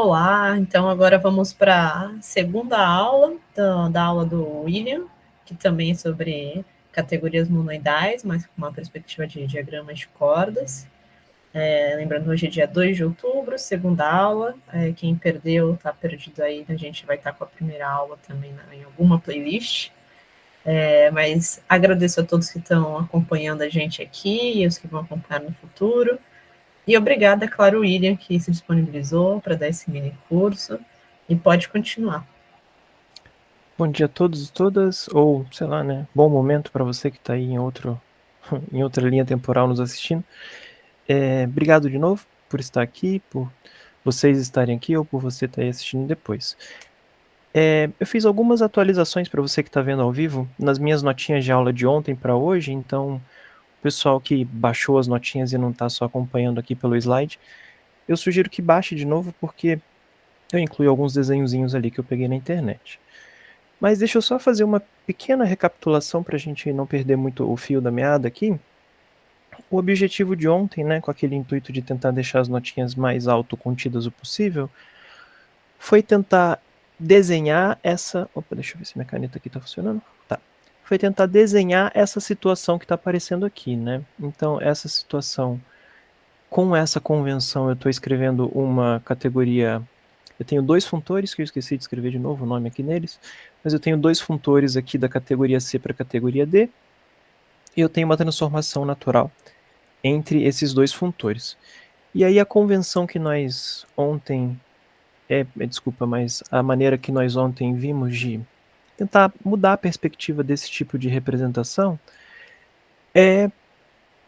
Olá, então agora vamos para a segunda aula da aula do William, que também é sobre categorias monoidais, mas com uma perspectiva de diagramas de cordas. Lembrando, hoje é dia 2 de outubro, segunda aula. Quem perdeu, está perdido aí, a gente vai estar com a primeira aula também em alguma playlist. Mas agradeço a todos que estão acompanhando a gente aqui e os que vão acompanhar no futuro. E obrigada, claro, William, que se disponibilizou para dar esse mini curso. E pode continuar. Bom dia a todos e todas, ou sei lá, né? Bom momento para você que está aí em em outra linha temporal nos assistindo. Obrigado de novo por estar aqui, por vocês estarem aqui ou por você estar aí assistindo depois. Eu fiz algumas atualizações para você que está vendo ao vivo nas minhas notinhas de aula de ontem para hoje, então o pessoal que baixou as notinhas e não está só acompanhando aqui pelo slide, eu sugiro que baixe de novo porque eu incluí alguns desenhozinhos ali que eu peguei na internet. Mas deixa eu só fazer uma pequena recapitulação para a gente não perder muito o fio da meada aqui. O objetivo de ontem, né, com aquele intuito de tentar deixar as notinhas mais autocontidas o possível, foi tentar desenhar essa... Opa, deixa eu ver se minha caneta aqui está funcionando. Tá. Foi tentar desenhar essa situação que está aparecendo aqui, né? Então, essa situação, com essa convenção, eu estou escrevendo uma categoria... Eu tenho dois funtores, que eu esqueci de escrever de novo o nome aqui neles, mas eu tenho dois funtores aqui da categoria C para a categoria D, e eu tenho uma transformação natural entre esses dois funtores. E aí a convenção que nós ontem, desculpa, mas a maneira que nós ontem vimos de tentar mudar a perspectiva desse tipo de representação é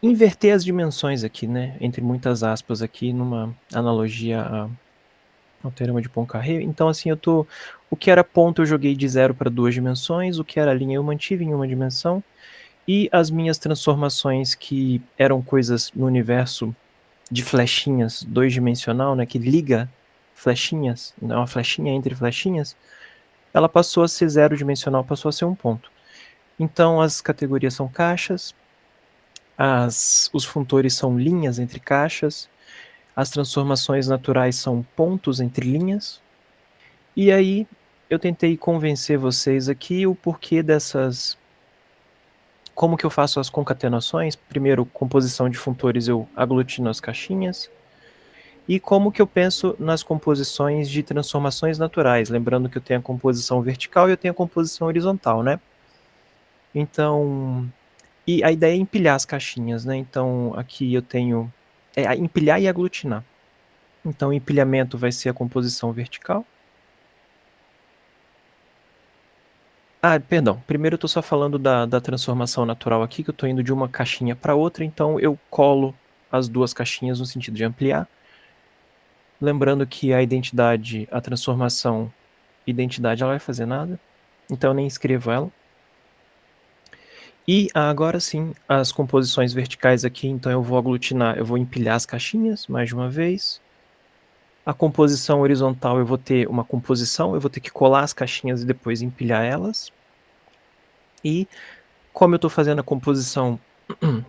inverter as dimensões aqui, né, entre muitas aspas aqui, numa analogia ao teorema de Poincaré. Então, assim, o que era ponto eu joguei de 0 para 2 dimensões, o que era linha eu mantive em uma dimensão, e as minhas transformações que eram coisas no universo de flechinhas 2-dimensional, né, que liga flechinhas, uma flechinha entre flechinhas, ela passou a ser 0-dimensional, passou a ser um ponto. Então, as categorias são caixas, os funtores são linhas entre caixas, as transformações naturais são pontos entre linhas. E aí eu tentei convencer vocês aqui o porquê dessas... Como que eu faço as concatenações? Primeiro, composição de funtores, eu aglutino as caixinhas. E como que eu penso nas composições de transformações naturais? Lembrando que eu tenho a composição vertical e eu tenho a composição horizontal, né? Então, e a ideia é empilhar as caixinhas, né? Então, aqui eu tenho empilhar e aglutinar. Então, o empilhamento vai ser a composição vertical. Perdão. Primeiro eu estou só falando da transformação natural aqui, que eu estou indo de uma caixinha para outra, então eu colo as duas caixinhas no sentido de ampliar. Lembrando que a transformação identidade, ela vai fazer nada, então eu nem escrevo ela. E agora sim, as composições verticais aqui, então eu vou aglutinar, eu vou empilhar as caixinhas mais de uma vez. A composição horizontal eu vou ter uma composição, eu vou ter que colar as caixinhas e depois empilhar elas. E como eu estou fazendo a composição,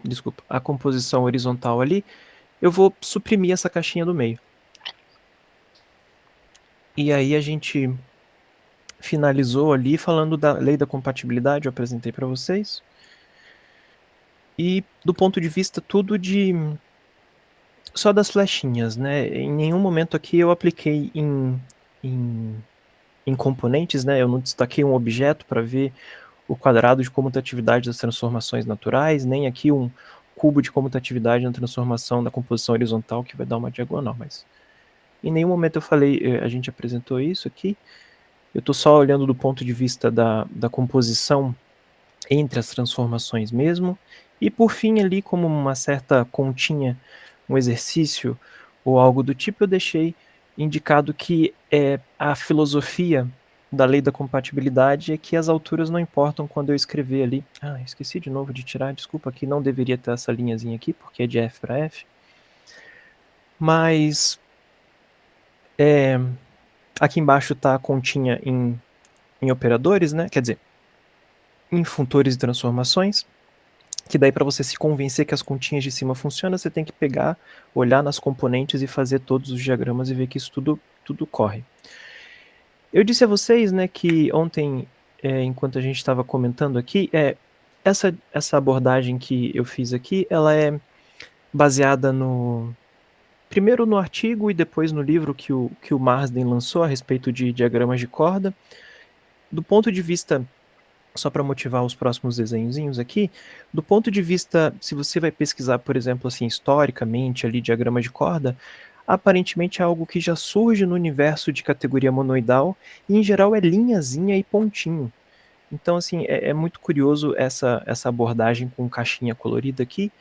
desculpa, a composição horizontal ali, eu vou suprimir essa caixinha do meio. E aí a gente finalizou ali falando da lei da compatibilidade, eu apresentei para vocês. E do ponto de vista tudo só das flechinhas, né? Em nenhum momento aqui eu apliquei em componentes, né? Eu não destaquei um objeto para ver o quadrado de comutatividade das transformações naturais, nem aqui um cubo de comutatividade na transformação da composição horizontal que vai dar uma diagonal, mas em nenhum momento eu falei, a gente apresentou isso aqui. Eu estou só olhando do ponto de vista da composição entre as transformações mesmo. E por fim ali, como uma certa continha, um exercício ou algo do tipo, eu deixei indicado que a filosofia da lei da compatibilidade é que as alturas não importam quando eu escrever ali. Esqueci de novo de tirar, desculpa, aqui não deveria ter essa linhazinha aqui, porque é de F para F. Mas aqui embaixo está a continha em operadores, né? Quer dizer, em funtores e transformações. que daí para você se convencer que as continhas de cima funcionam, você tem que pegar, olhar nas componentes e fazer todos os diagramas e ver que isso tudo corre. Eu disse a vocês, né, que ontem, enquanto a gente estava comentando aqui, essa abordagem que eu fiz aqui, ela é baseada primeiro no artigo e depois no livro que o Marsden lançou a respeito de diagramas de corda. Do ponto de vista, só para motivar os próximos desenhozinhos aqui, do ponto de vista, se você vai pesquisar, por exemplo, assim, historicamente ali diagrama de corda, aparentemente é algo que já surge no universo de categoria monoidal e em geral é linhazinha e pontinho. Então, assim, é muito curioso essa abordagem com caixinha colorida aqui.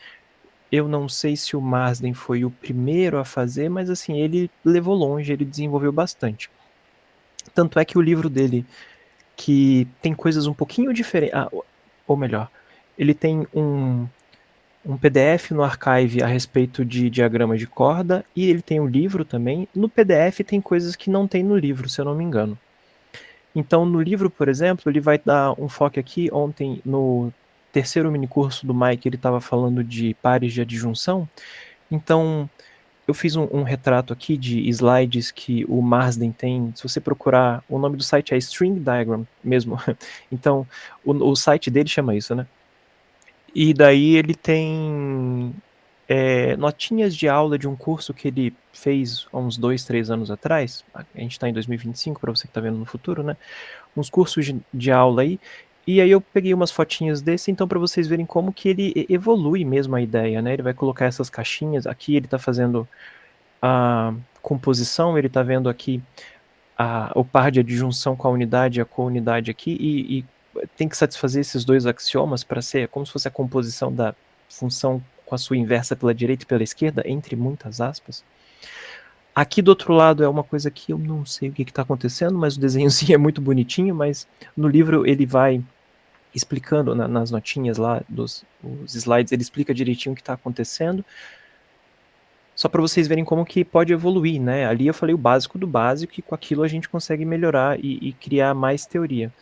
Eu não sei se o Marsden foi o primeiro a fazer, mas assim, ele levou longe, ele desenvolveu bastante. Tanto é que o livro dele, que tem coisas um pouquinho diferentes, ou melhor, ele tem um PDF no Archive a respeito de diagrama de corda, e ele tem um livro também. No PDF tem coisas que não tem no livro, se eu não me engano. Então, no livro, por exemplo, ele vai dar um foco aqui. Ontem, no terceiro minicurso do Mike, ele estava falando de pares de adjunção. Então, eu fiz um retrato aqui de slides que o Marsden tem. Se você procurar, o nome do site é String Diagram mesmo. Então, o site dele chama isso, né? E daí ele tem notinhas de aula de um curso que ele fez há uns 2, 3 anos atrás. A gente está em 2025, para você que está vendo no futuro, né? Uns cursos de aula aí. E aí eu peguei umas fotinhas desse, então para vocês verem como que ele evolui mesmo a ideia, né? Ele vai colocar essas caixinhas, aqui ele está fazendo a composição, ele está vendo aqui o par de adjunção com a unidade e a counidade aqui, e tem que satisfazer esses dois axiomas para ser como se fosse a composição da função com a sua inversa pela direita e pela esquerda, entre muitas aspas. Aqui do outro lado é uma coisa que eu não sei o que está acontecendo, mas o desenhozinho é muito bonitinho, mas no livro ele vai explicando nas notinhas lá, os slides, ele explica direitinho o que está acontecendo, só para vocês verem como que pode evoluir, né? Ali eu falei o básico do básico, e com aquilo a gente consegue melhorar e criar mais teoria.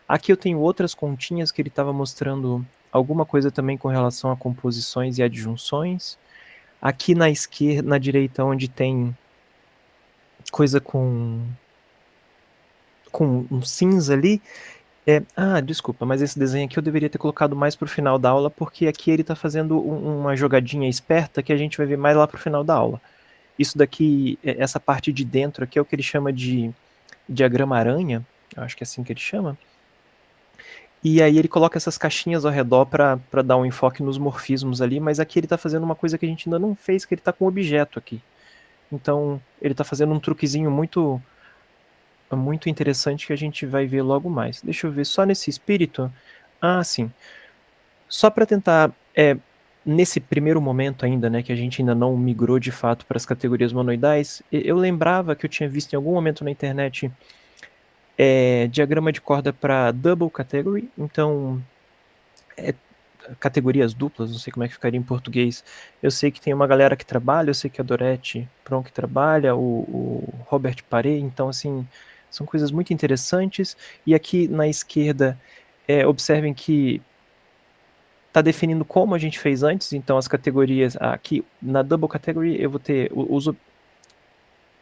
Aqui eu tenho outras continhas que ele estava mostrando alguma coisa também com relação a composições e adjunções. Aqui na esquerda, na direita, onde tem coisa com um cinza ali, desculpa, mas esse desenho aqui eu deveria ter colocado mais pro final da aula, porque aqui ele está fazendo uma jogadinha esperta que a gente vai ver mais lá pro final da aula. Isso daqui, essa parte de dentro aqui é o que ele chama de diagrama aranha, eu acho que é assim que ele chama. E aí ele coloca essas caixinhas ao redor para dar um enfoque nos morfismos ali, mas aqui ele está fazendo uma coisa que a gente ainda não fez, que ele está com um objeto aqui. Então ele está fazendo um truquezinho muito interessante que a gente vai ver logo mais. Deixa eu ver só nesse espírito. Sim. Só para tentar, nesse primeiro momento ainda, né, que a gente ainda não migrou de fato para as categorias monoidais, eu lembrava que eu tinha visto em algum momento na internet diagrama de corda para double category, então categorias duplas, não sei como é que ficaria em português. Eu sei que tem uma galera que trabalha, eu sei que a Dorete Pron que trabalha, o Robert Paré, então assim, são coisas muito interessantes. E aqui na esquerda, observem que está definindo como a gente fez antes, então as categorias aqui na double category eu vou ter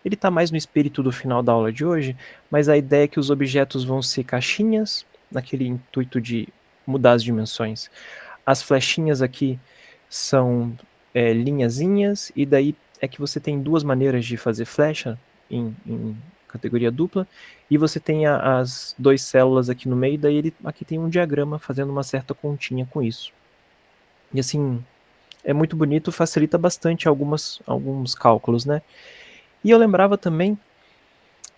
ele está mais no espírito do final da aula de hoje, mas a ideia é que os objetos vão ser caixinhas, naquele intuito de mudar as dimensões. As flechinhas aqui são linhazinhas, e daí é que você tem duas maneiras de fazer flecha em categoria dupla, e você tem as duas células aqui no meio, daí aqui tem um diagrama fazendo uma certa continha com isso. E assim, é muito bonito, facilita bastante alguns cálculos, né? E eu lembrava também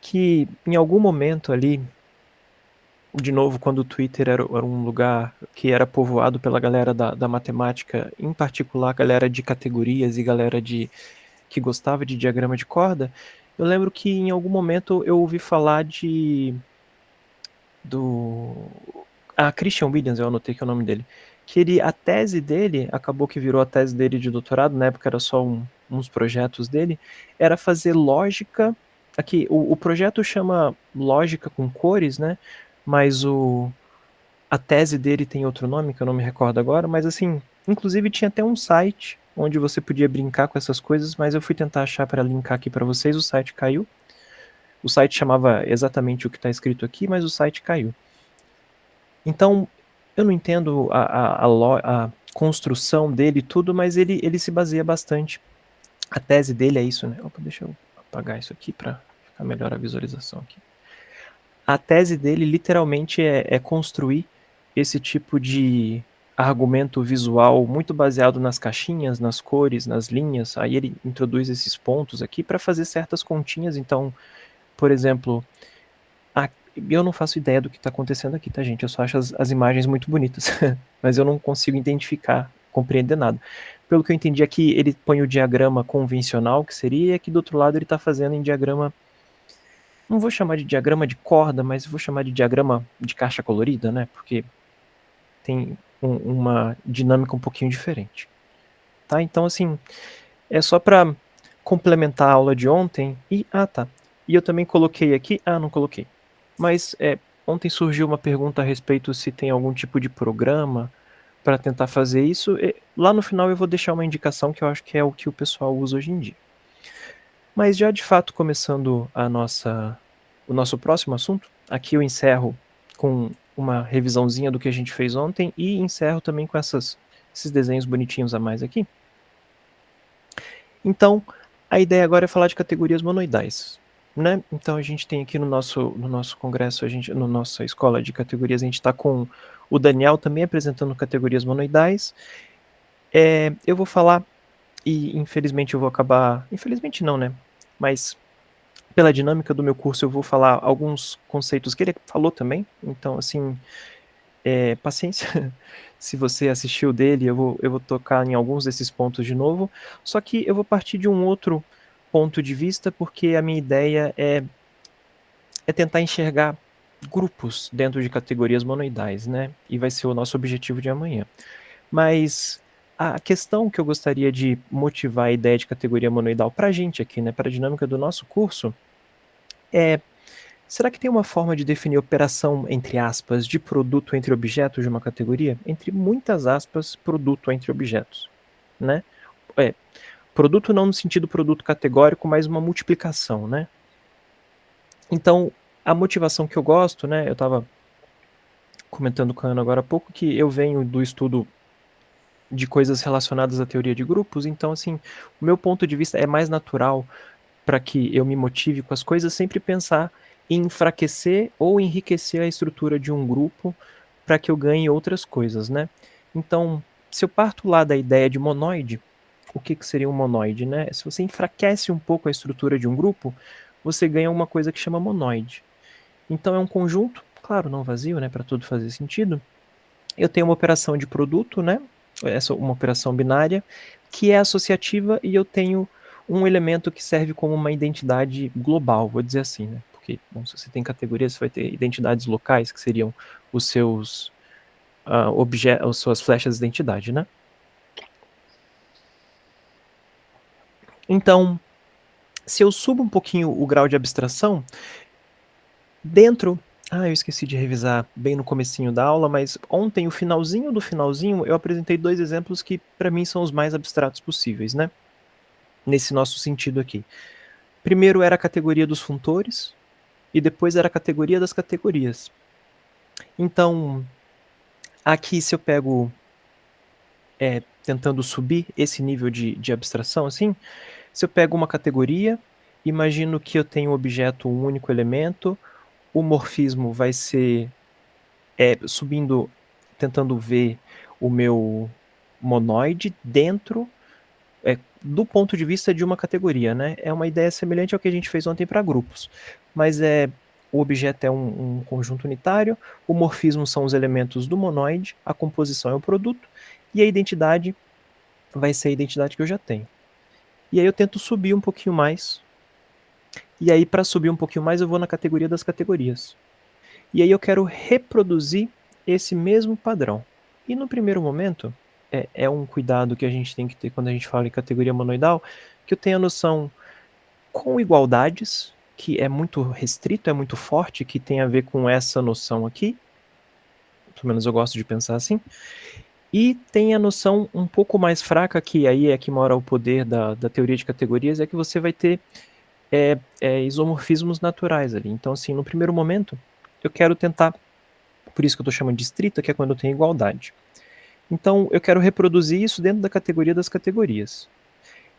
que em algum momento ali, de novo, quando o Twitter era um lugar que era povoado pela galera da matemática, em particular a galera de categorias e galera que gostava de diagrama de corda, eu lembro que em algum momento eu ouvi falar Christian Williams, eu anotei que é o nome dele, que a tese dele, acabou que virou a tese dele de doutorado, na época era só uns projetos dele, era fazer lógica, aqui, o projeto chama lógica com cores, né, mas a tese dele tem outro nome, que eu não me recordo agora, mas assim, Inclusive tinha até um site onde você podia brincar com essas coisas, mas eu fui tentar achar para linkar aqui para vocês, o site caiu. O site chamava exatamente o que está escrito aqui, mas o site caiu. Então, eu não entendo a construção dele e tudo, mas ele se baseia bastante. A tese dele é isso, né? Opa, deixa eu apagar isso aqui para ficar melhor a visualização aqui. A tese dele literalmente é construir esse tipo de argumento visual muito baseado nas caixinhas, nas cores, nas linhas. Aí ele introduz esses pontos aqui para fazer certas continhas. Então, por exemplo, eu não faço ideia do que está acontecendo aqui, tá, gente? Eu só acho as imagens muito bonitas, mas eu não consigo identificar, compreender nada. Pelo que eu entendi aqui, ele põe o diagrama convencional, que seria, e aqui do outro lado ele está fazendo em diagrama, não vou chamar de diagrama de corda, mas vou chamar de diagrama de caixa colorida, né? Porque tem uma dinâmica um pouquinho diferente. Tá? Então, assim, é só para complementar a aula de ontem. E eu também coloquei aqui, não coloquei. Mas ontem surgiu uma pergunta a respeito se tem algum tipo de programa para tentar fazer isso. Lá no final eu vou deixar uma indicação que eu acho que é o que o pessoal usa hoje em dia. Mas já de fato começando o nosso próximo assunto, aqui eu encerro com uma revisãozinha do que a gente fez ontem e encerro também com esses desenhos bonitinhos a mais aqui. Então, a ideia agora é falar de categorias monoidais, né? Então a gente tem aqui no nosso congresso, na nossa escola de categorias, a gente está com o Daniel também apresentando categorias monoidais. Eu vou falar, e infelizmente eu vou acabar... Infelizmente não, né? Mas pela dinâmica do meu curso eu vou falar alguns conceitos que ele falou também. Então, assim, paciência. Se você assistiu dele, eu vou tocar em alguns desses pontos de novo. Só que eu vou partir de um outro ponto de vista, porque a minha ideia é tentar enxergar grupos dentro de categorias monoidais, né? E vai ser o nosso objetivo de amanhã. Mas a questão que eu gostaria de motivar a ideia de categoria monoidal para a gente aqui, né, para a dinâmica do nosso curso, será que tem uma forma de definir operação, entre aspas, de produto entre objetos de uma categoria? Entre muitas aspas, produto entre objetos, né? Produto não no sentido produto categórico, mas uma multiplicação, né? Então, a motivação que eu gosto, né? Eu estava comentando com a Ana agora há pouco que eu venho do estudo de coisas relacionadas à teoria de grupos, então, assim, o meu ponto de vista é mais natural para que eu me motive com as coisas, sempre pensar em enfraquecer ou enriquecer a estrutura de um grupo para que eu ganhe outras coisas, né? Então, se eu parto lá da ideia de monoide, o que seria um monoide, né? Se você enfraquece um pouco a estrutura de um grupo, você ganha uma coisa que chama monoide. Então é um conjunto, claro, não vazio, né, para tudo fazer sentido. Eu tenho uma operação de produto, né? Essa uma operação binária que é associativa e eu tenho um elemento que serve como uma identidade global, vou dizer assim, né? Porque, bom, se você tem categorias, você vai ter identidades locais, que seriam os seus as suas flechas de identidade, né? Então, se eu subo um pouquinho o grau de abstração, dentro... eu esqueci de revisar bem no comecinho da aula, mas ontem, o finalzinho do finalzinho, eu apresentei 2 exemplos que, para mim, são os mais abstratos possíveis, né? Nesse nosso sentido aqui. Primeiro era a categoria dos funtores, e depois era a categoria das categorias. Então, aqui se eu pego, tentando subir esse nível de abstração, assim, se eu pego uma categoria, imagino que eu tenho um objeto, um único elemento, o morfismo vai ser subindo, tentando ver o meu monoide dentro do ponto de vista de uma categoria, né? É uma ideia semelhante ao que a gente fez ontem para grupos, mas o objeto é um conjunto unitário, o morfismo são os elementos do monoide, a composição é o produto, e a identidade vai ser a identidade que eu já tenho. E aí eu tento subir um pouquinho mais, e aí para subir um pouquinho mais eu vou na categoria das categorias. E aí eu quero reproduzir esse mesmo padrão. E no primeiro momento, é um cuidado que a gente tem que ter quando a gente fala em categoria monoidal, que eu tenho a noção com igualdades, que é muito restrito, é muito forte, que tem a ver com essa noção aqui. Pelo menos eu gosto de pensar assim. E tem a noção um pouco mais fraca, que aí é que mora o poder da teoria de categorias, é que você vai ter isomorfismos naturais ali. Então, assim, no primeiro momento, eu quero tentar, por isso que eu estou chamando de estrita, que é quando eu tenho igualdade. Então, eu quero reproduzir isso dentro da categoria das categorias.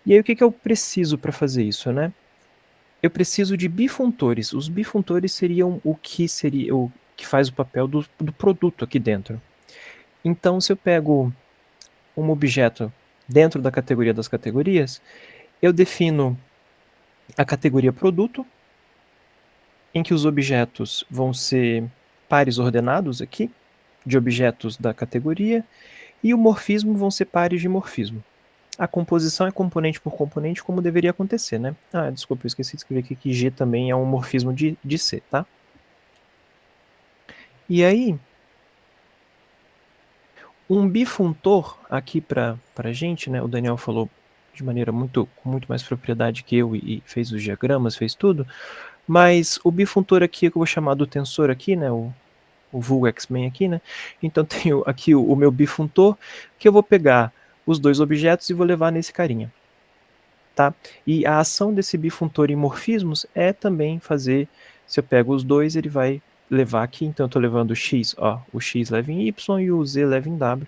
E aí, o que eu preciso para fazer isso, né? Eu preciso de bifuntores. Os bifuntores seriam o que faz o papel do produto aqui dentro. Então, se eu pego um objeto dentro da categoria das categorias, eu defino a categoria produto, em que os objetos vão ser pares ordenados aqui, de objetos da categoria, e o morfismo vão ser pares de morfismo. A composição é componente por componente, como deveria acontecer, né? Ah, desculpa, eu esqueci de escrever aqui que G também é um morfismo de C, tá? E aí, um bifuntor aqui para a gente, né? O Daniel falou de maneira com muito mais propriedade que eu e fez os diagramas, fez tudo, mas o bifuntor aqui, que eu vou chamar do tensor aqui, né? O vulgo X-Men aqui, né? Então tenho aqui o meu bifuntor, que eu vou pegar os dois objetos e vou levar nesse carinha. Tá? E a ação desse bifuntor em morfismos é também fazer, se eu pego os dois, ele vai levar aqui, então eu estou levando o x, ó, o x leva em y e o z leva em w,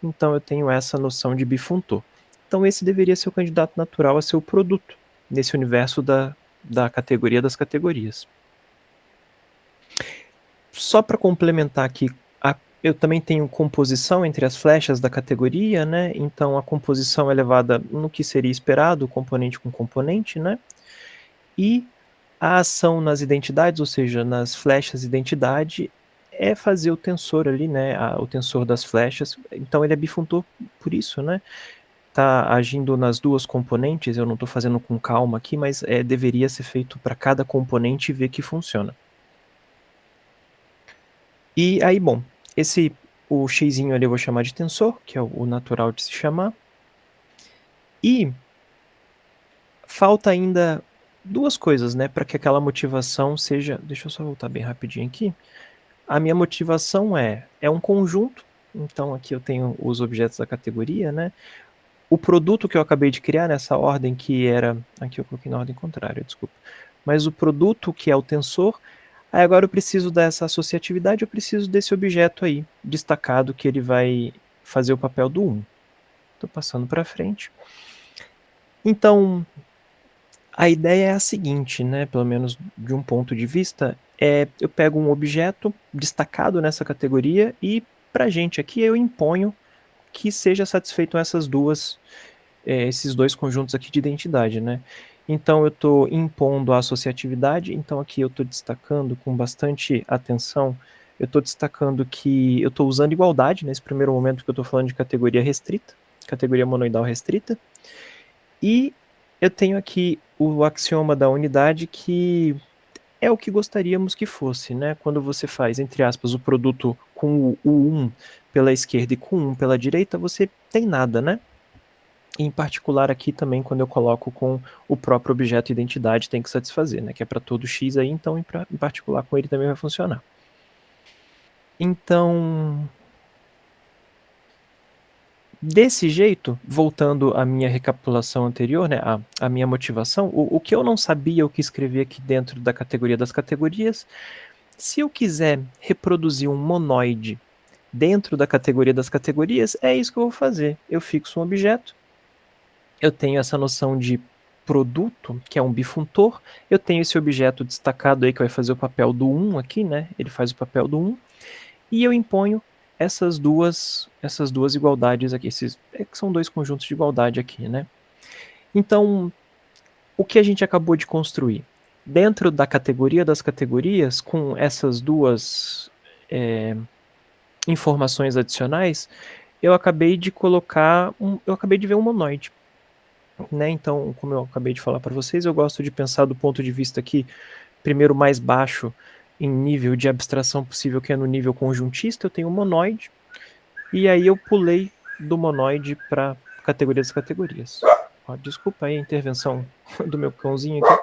então eu tenho essa noção de bifuntor. Então esse deveria ser o candidato natural a ser o produto, nesse universo da categoria das categorias. Só para complementar aqui, eu também tenho composição entre as flechas da categoria, né? Então a composição é levada no que seria esperado, componente com componente, né? E a ação nas identidades, ou seja, nas flechas identidade, é fazer o tensor ali, né? O tensor das flechas. Então ele é bifuntor por isso, né? Tá agindo nas duas componentes, eu não estou fazendo com calma aqui, mas deveria ser feito para cada componente e ver que funciona. E aí, bom, o xzinho ali eu vou chamar de tensor, que é o natural de se chamar. E falta ainda duas coisas, né, para que aquela motivação seja... Deixa eu só voltar bem rapidinho aqui. A minha motivação é um conjunto, então aqui eu tenho os objetos da categoria, né? O produto que eu acabei de criar nessa ordem que era... Aqui eu coloquei na ordem contrária, desculpa. Mas o produto que é o tensor... Aí agora eu preciso dessa associatividade, eu preciso desse objeto aí, destacado, que ele vai fazer o papel do 1. Estou passando para frente. Então, a ideia é a seguinte, né, pelo menos de um ponto de vista, eu pego um objeto destacado nessa categoria e, para a gente aqui, eu imponho que seja satisfeito esses dois conjuntos aqui de identidade, né? Então eu estou impondo a associatividade, então aqui eu estou destacando com bastante atenção, eu estou destacando que eu estou usando igualdade nesse primeiro momento que eu estou falando de categoria restrita, categoria monoidal restrita, e eu tenho aqui o axioma da unidade que é o que gostaríamos que fosse, né? Quando você faz, entre aspas, o produto com o 1 pela esquerda e com o 1 pela direita, você tem nada, né? Em particular aqui também, quando eu coloco com o próprio objeto identidade, tem que satisfazer, né? Que é para todo x aí, então em particular com ele também vai funcionar. Então, desse jeito, voltando à minha recapitulação anterior, né? A minha motivação, o que eu não sabia, o que escrevi aqui dentro da categoria das categorias, se eu quiser reproduzir um monoide dentro da categoria das categorias, é isso que eu vou fazer. Eu fixo um objeto, eu tenho essa noção de produto, que é um bifuntor, eu tenho esse objeto destacado aí que vai fazer o papel do 1 aqui, né? Ele faz o papel do 1, e eu imponho essas duas igualdades aqui, que são dois conjuntos de igualdade aqui, né? Então, o que a gente acabou de construir? Dentro da categoria das categorias, com essas duas informações adicionais, eu acabei de ver um monoide. Né? Então, como eu acabei de falar para vocês, eu gosto de pensar do ponto de vista aqui, primeiro mais baixo em nível de abstração possível, que é no nível conjuntista, eu tenho um monoide, e aí eu pulei do monoide para categoria das categorias. Ó, desculpa aí a intervenção do meu cãozinho aqui.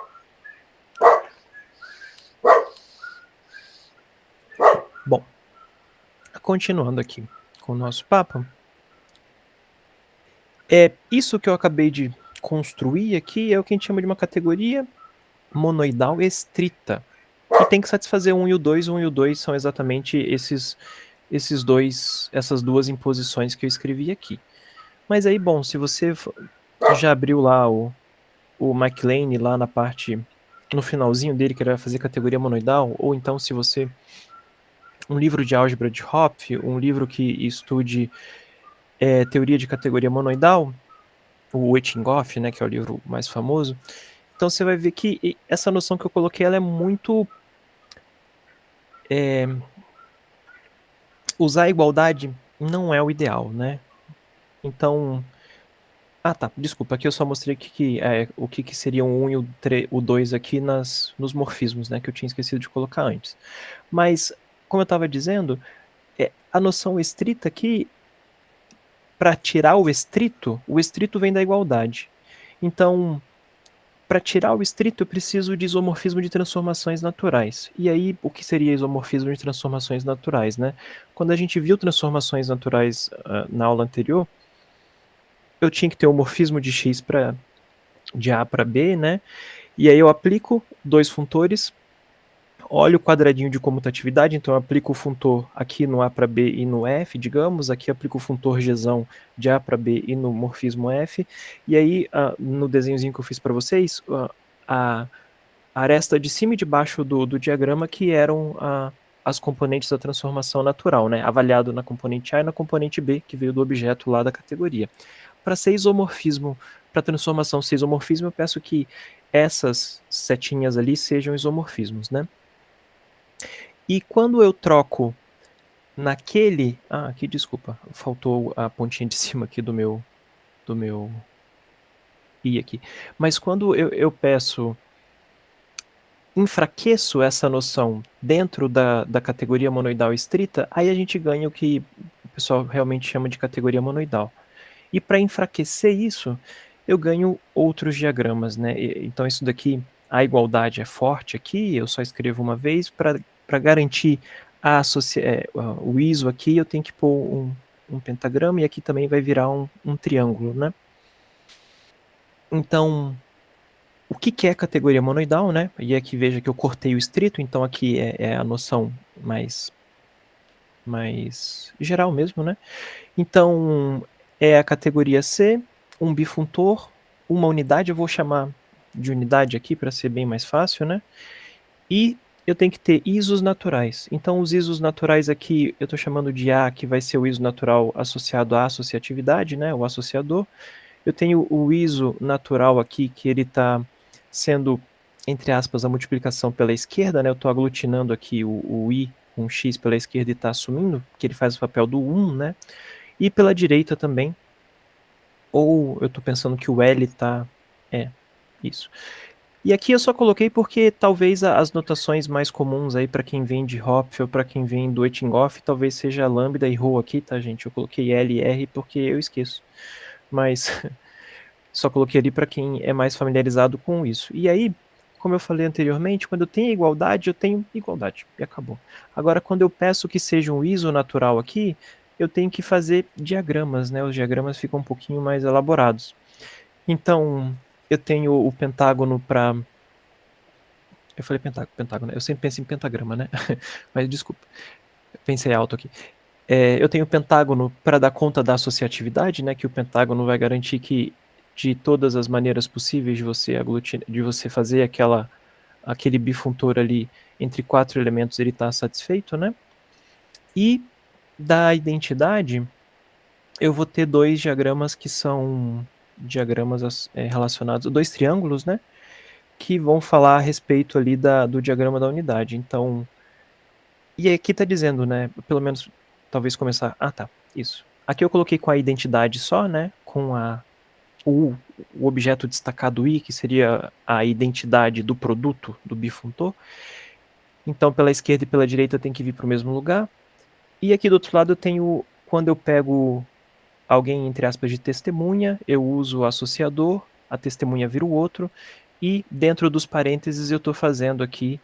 Bom, continuando aqui com o nosso papo, Isso que eu acabei de construir aqui é o que a gente chama de uma categoria monoidal estrita, que tem que satisfazer 1 e o 2. 1 e o 2 são exatamente essas duas imposições que eu escrevi aqui. Mas aí, bom, se você já abriu lá o McLean lá na parte, no finalzinho dele, que ele vai fazer categoria monoidal, ou então se você, um livro de álgebra de Hopf, um livro que estude teoria de categoria monoidal, o Ettingoff, né, que é o livro mais famoso, então você vai ver que essa noção que eu coloquei, ela é muito... usar a igualdade não é o ideal, né? Então... tá, desculpa, aqui eu só mostrei o que seria o 1 e o 2 aqui nos morfismos, né, que eu tinha esquecido de colocar antes. Mas, como eu estava dizendo, a noção estrita aqui, para tirar o estrito vem da igualdade. Então, para tirar o estrito, eu preciso de isomorfismo de transformações naturais. E aí, o que seria isomorfismo de transformações naturais, né? Quando a gente viu transformações naturais na aula anterior, eu tinha que ter o morfismo de x de A para B, né? E aí eu aplico dois funtores, olho o quadradinho de comutatividade, então eu aplico o funtor aqui no A para B e no F, digamos, aqui eu aplico o funtor Gzão de A para B e no morfismo F, e aí no desenhozinho que eu fiz para vocês, a aresta de cima e de baixo do diagrama que eram as componentes da transformação natural, né? Avaliado na componente A e na componente B, que veio do objeto lá da categoria. Para ser isomorfismo, para transformação ser isomorfismo, eu peço que essas setinhas ali sejam isomorfismos, né? E quando eu troco naquele... aqui, desculpa, faltou a pontinha de cima aqui do meu i aqui. Mas quando eu enfraqueço essa noção dentro da categoria monoidal estrita, aí a gente ganha o que o pessoal realmente chama de categoria monoidal. E para enfraquecer isso, eu ganho outros diagramas, né? Então isso daqui, a igualdade é forte aqui, eu só escrevo uma vez. Para garantir o ISO aqui, eu tenho que pôr um pentagrama, e aqui também vai virar um triângulo, né? Então, o que é categoria monoidal, né? E aqui veja que eu cortei o estrito, então aqui é a noção mais geral mesmo, né? Então, é a categoria C, um bifuntor, uma unidade, eu vou chamar de unidade aqui para ser bem mais fácil, né? E eu tenho que ter isos naturais. Então, os isos naturais aqui, eu estou chamando de A, que vai ser o iso natural associado à associatividade, né? O associador. Eu tenho o iso natural aqui, que ele está sendo, entre aspas, a multiplicação pela esquerda, né? Eu estou aglutinando aqui o i com x pela esquerda e está assumindo que ele faz o papel do 1, né? E pela direita também. Ou eu estou pensando que o L está... isso. E aqui eu só coloquei porque talvez as notações mais comuns aí para quem vem de Hopf ou para quem vem do Ettingoff, talvez seja lambda e rho aqui, tá, gente? Eu coloquei L e R porque eu esqueço. Mas só coloquei ali para quem é mais familiarizado com isso. E aí, como eu falei anteriormente, quando eu tenho igualdade, eu tenho igualdade. E acabou. Agora, quando eu peço que seja um ISO natural aqui, eu tenho que fazer diagramas, né? Os diagramas ficam um pouquinho mais elaborados. Então, eu tenho o pentágono para... Eu falei pentágono, eu sempre penso em pentagrama, né? Mas desculpa, pensei alto aqui. Eu tenho o pentágono para dar conta da associatividade, né? Que o pentágono vai garantir que de todas as maneiras possíveis de você fazer aquele bifuntor ali entre 4 elementos, ele está satisfeito, né? E da identidade, eu vou ter dois diagramas que são diagramas relacionados, dois triângulos, né? Que vão falar a respeito ali do diagrama da unidade. Então, e aqui está dizendo, né? Pelo menos, talvez começar... tá, isso. Aqui eu coloquei com a identidade só, né? Com o objeto destacado I, que seria a identidade do produto do bifuntor. Então, pela esquerda e pela direita tem que vir para o mesmo lugar. E aqui do outro lado eu tenho, quando eu pego alguém, entre aspas, de testemunha, eu uso o associador, a testemunha vira o outro, e dentro dos parênteses eu estou fazendo aqui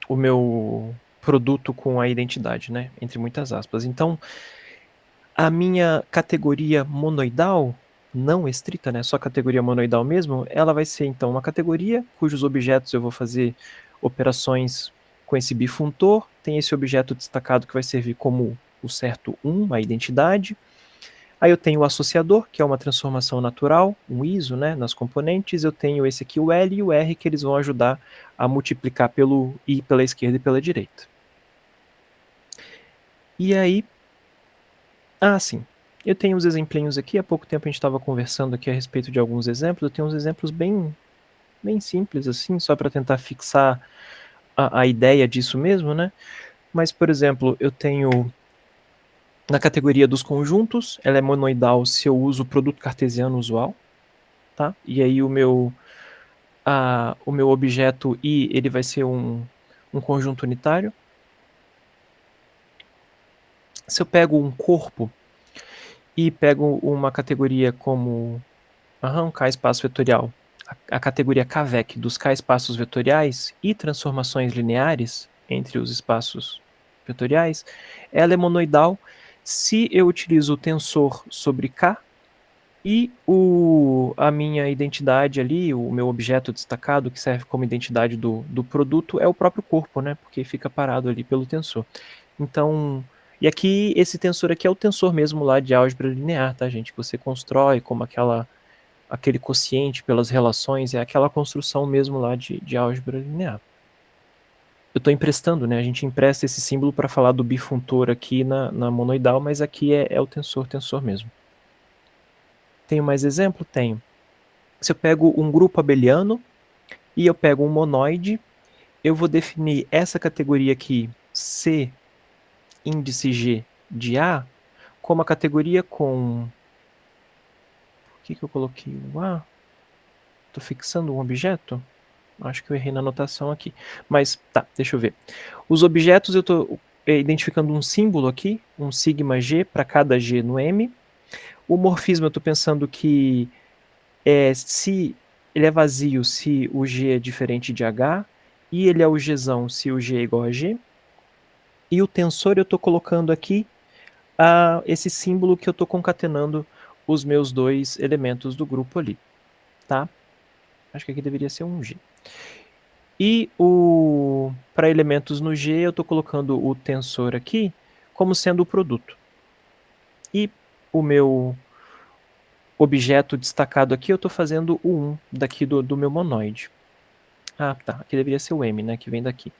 o meu produto com a identidade, né? Entre muitas aspas. Então, A minha categoria monoidal, não estrita, né, só categoria monoidal mesmo, ela vai ser então uma categoria cujos objetos eu vou fazer operações com esse bifuntor, tem esse objeto destacado que vai servir como o certo a identidade. Aí eu tenho o associador, que é uma transformação natural, um ISO, né, nas componentes. Eu tenho esse aqui, o L e o R, que eles vão ajudar a multiplicar pelo I pela esquerda e pela direita. E aí, sim, eu tenho uns exemplinhos aqui. Há pouco tempo a gente estava conversando aqui a respeito de alguns exemplos. Eu tenho uns exemplos bem simples, assim, só para tentar fixar a ideia disso mesmo, né? Mas, por exemplo, eu tenho na categoria dos conjuntos, ela é monoidal se eu uso o produto cartesiano usual, tá? E aí o meu objeto I, ele vai ser um conjunto unitário. Se eu pego um corpo e pego uma categoria como K espaço vetorial, a categoria KVEC dos K espaços vetoriais e transformações lineares entre os espaços vetoriais, ela é monoidal se eu utilizo o tensor sobre K e a minha identidade ali, o meu objeto destacado, que serve como identidade do produto, é o próprio corpo, né? Porque fica parado ali pelo tensor. Então, e aqui, esse tensor aqui é o tensor mesmo lá de álgebra linear, tá, gente? Que você constrói como aquele quociente pelas relações, é aquela construção mesmo lá de álgebra linear. Eu estou emprestando, né? A gente empresta esse símbolo para falar do bifuntor aqui na monoidal, mas aqui é o tensor mesmo. Tenho mais exemplo? Tenho. Se eu pego um grupo abeliano e eu pego um monoide, eu vou definir essa categoria aqui, C índice G de A, como a categoria com... Por que eu coloquei o A? Estou fixando um objeto? Acho que eu errei na anotação aqui. Mas tá, deixa eu ver. Os objetos eu estou identificando um símbolo aqui, um sigma G para cada G no M. O morfismo eu estou pensando que se ele é vazio se o G é diferente de H, e ele é o Gzão se o G é igual a G. E o tensor eu estou colocando aqui esse símbolo que eu estou concatenando os meus dois elementos do grupo ali, tá? Acho que aqui deveria ser um G. E para elementos no G, eu estou colocando o tensor aqui como sendo o produto. E o meu objeto destacado aqui, eu estou fazendo o 1 daqui do meu monoide. Tá. Aqui deveria ser o M, né? Que vem daqui.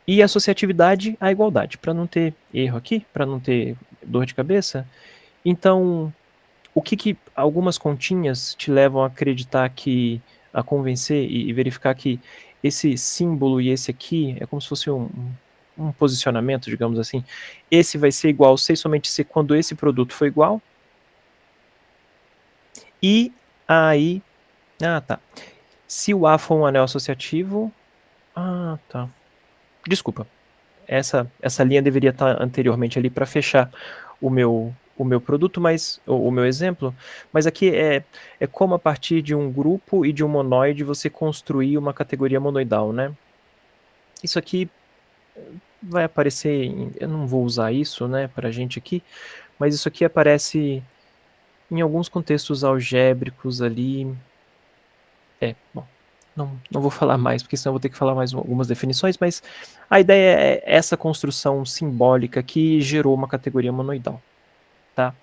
E associatividade à igualdade, para não ter erro aqui, para não ter dor de cabeça. Então, o que algumas continhas te levam a acreditar a convencer e verificar que esse símbolo e esse aqui é como se fosse um posicionamento, digamos assim. Esse vai ser igual C, somente C, quando esse produto for igual. E aí... tá. Se o A for um anel associativo... tá. Desculpa. Essa linha deveria estar anteriormente ali para fechar o meu produto, mas o meu exemplo, mas aqui é como a partir de um grupo e de um monoide você construir uma categoria monoidal, né? Isso aqui vai aparecer, eu não vou usar isso, né, pra gente aqui, mas isso aqui aparece em alguns contextos algébricos ali. Bom, não vou falar mais, porque senão eu vou ter que falar mais algumas definições, mas a ideia é essa construção simbólica que gerou uma categoria monoidal, tá?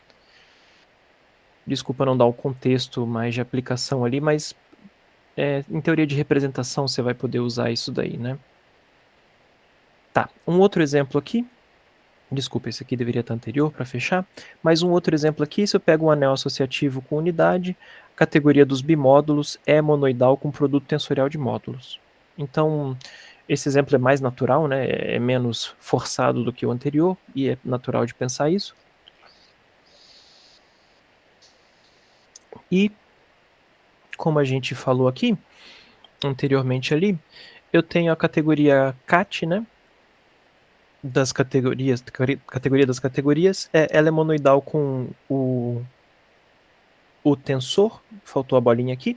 Desculpa não dar o contexto mais de aplicação ali, mas em teoria de representação você vai poder usar isso daí, né? Tá, um outro exemplo aqui. Desculpa, esse aqui deveria estar anterior para fechar. Mas um outro exemplo aqui, se eu pego um anel associativo com unidade, a categoria dos bimódulos é monoidal com produto tensorial de módulos. Então, esse exemplo é mais natural, né? É menos forçado do que o anterior, e é natural de pensar isso. E, como a gente falou aqui, anteriormente ali, eu tenho a categoria CAT, né? Categoria das categorias, ela é monoidal com o tensor, faltou a bolinha aqui,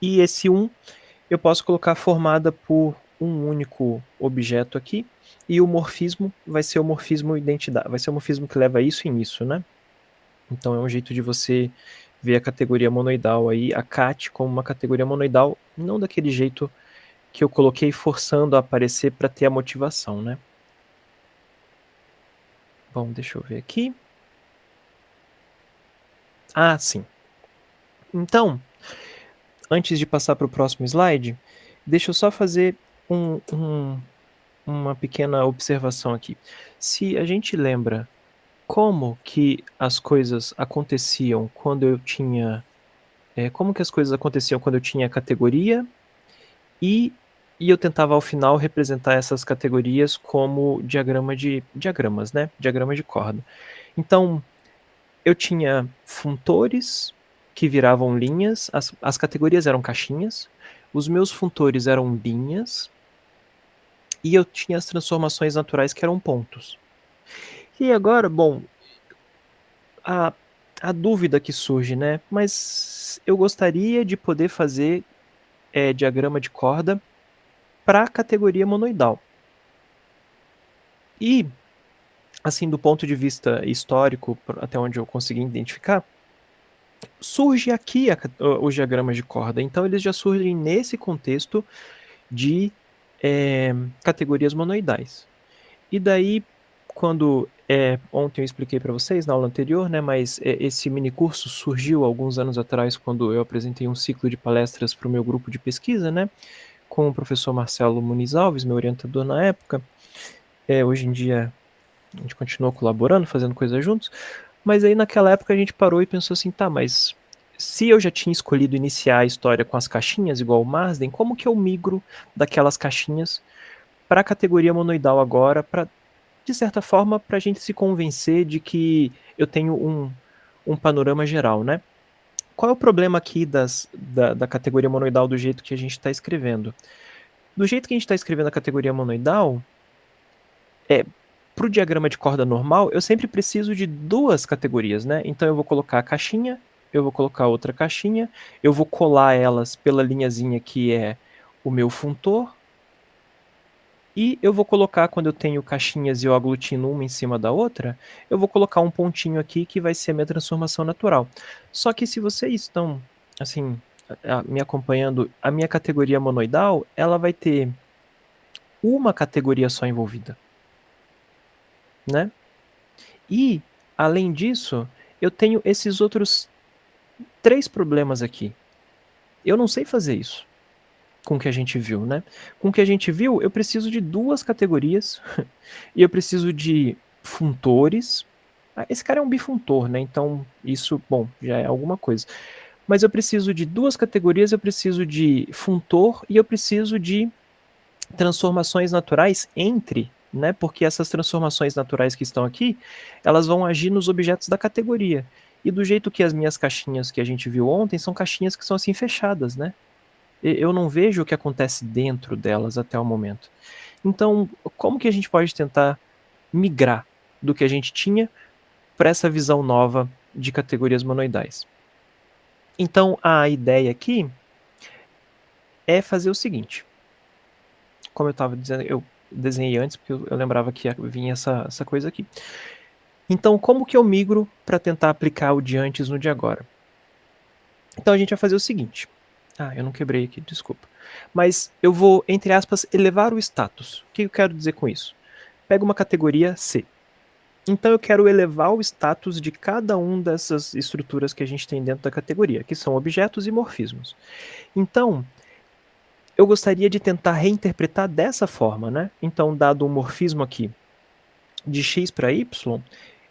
e esse 1 eu posso colocar formada por um único objeto aqui, e o morfismo vai ser o morfismo identidade, vai ser o morfismo que leva isso em isso, né? Então é um jeito de você ver a categoria monoidal aí, a CAT como uma categoria monoidal, não daquele jeito que eu coloquei forçando a aparecer para ter a motivação, né? Bom, deixa eu ver aqui. Ah, sim. Então, antes de passar para o próximo slide, deixa eu só fazer uma pequena observação aqui. Se a gente lembra como que as coisas aconteciam quando eu tinha... como que as coisas aconteciam quando eu tinha categoria e eu tentava ao final representar essas categorias como diagramas, né? Diagrama de corda. Então, eu tinha funtores que viravam linhas, as categorias eram caixinhas, os meus funtores eram linhas, e eu tinha as transformações naturais que eram pontos. E agora, bom, a dúvida que surge, né? Mas eu gostaria de poder fazer diagrama de corda para a categoria monoidal. E, assim, do ponto de vista histórico, até onde eu consegui identificar, surge aqui os diagramas de corda. Então, eles já surgem nesse contexto de categorias monoidais. E daí, quando ontem eu expliquei para vocês, na aula anterior, né, mas esse minicurso surgiu alguns anos atrás, quando eu apresentei um ciclo de palestras para o meu grupo de pesquisa, né, com o professor Marcelo Muniz Alves, meu orientador na época. Hoje em dia, a gente continuou colaborando, fazendo coisas juntos, mas aí naquela época a gente parou e pensou assim, tá, mas se eu já tinha escolhido iniciar a história com as caixinhas, igual o Marsden, como que eu migro daquelas caixinhas para a categoria monoidal agora, para, de certa forma, para a gente se convencer de que eu tenho um panorama geral, né? Qual é o problema aqui da categoria monoidal do jeito que a gente está escrevendo? Do jeito que a gente está escrevendo a categoria monoidal, para o diagrama de corda normal, eu sempre preciso de duas categorias, né? Então eu vou colocar a caixinha, eu vou colocar outra caixinha, eu vou colar elas pela linhazinha que é o meu funtor, e eu vou colocar, quando eu tenho caixinhas e eu aglutino uma em cima da outra, eu vou colocar um pontinho aqui que vai ser a minha transformação natural. Só que se vocês estão, assim, me acompanhando, a minha categoria monoidal, ela vai ter uma categoria só envolvida, né? E, além disso, eu tenho esses outros 3 problemas aqui. Eu não sei fazer isso com o que a gente viu, né? Com o que a gente viu, eu preciso de 2 categorias e eu preciso de funtores. Esse cara é um bifuntor, né? Então, isso, bom, já é alguma coisa. Mas eu preciso de 2 categorias, eu preciso de funtor e eu preciso de transformações naturais entre, né? Porque essas transformações naturais que estão aqui, elas vão agir nos objetos da categoria. E do jeito que as minhas caixinhas que a gente viu ontem são caixinhas que são assim fechadas, né? Eu não vejo o que acontece dentro delas até o momento. Então, como que a gente pode tentar migrar do que a gente tinha para essa visão nova de categorias monoidais? Então, a ideia aqui é fazer o seguinte. Como eu estava dizendo, eu desenhei antes, porque eu lembrava que vinha essa coisa aqui. Então, como que eu migro para tentar aplicar o de antes no de agora? Então, a gente vai fazer o seguinte. Eu não quebrei aqui, desculpa. Mas eu vou, entre aspas, elevar o status. O que eu quero dizer com isso? Pega uma categoria C. Então, eu quero elevar o status de cada uma dessas estruturas que a gente tem dentro da categoria, que são objetos e morfismos. Então, eu gostaria de tentar reinterpretar dessa forma, né? Então, dado um morfismo aqui de x para y,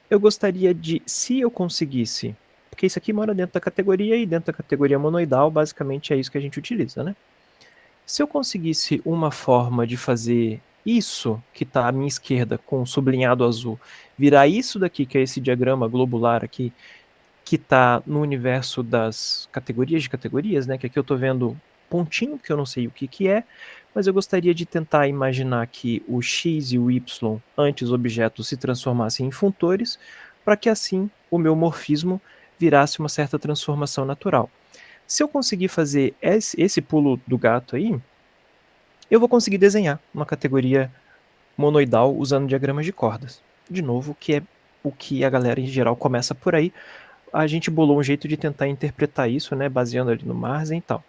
eu gostaria de, se eu conseguisse, porque isso aqui mora dentro da categoria e dentro da categoria monoidal, basicamente é isso que a gente utiliza, né? Se eu conseguisse uma forma de fazer isso que está à minha esquerda com sublinhado azul, virar isso daqui, que é esse diagrama globular aqui, que está no universo das categorias de categorias, né? Que aqui eu estou vendo pontinho, porque eu não sei o que é, mas eu gostaria de tentar imaginar que o x e o y, antes objetos, se transformassem em funtores, para que assim o meu morfismo virasse uma certa transformação natural. Se eu conseguir fazer esse pulo do gato aí, eu vou conseguir desenhar uma categoria monoidal usando diagramas de cordas. De novo, que é o que a galera em geral começa por aí. A gente bolou um jeito de tentar interpretar isso, né, baseando ali no Marzen e tal.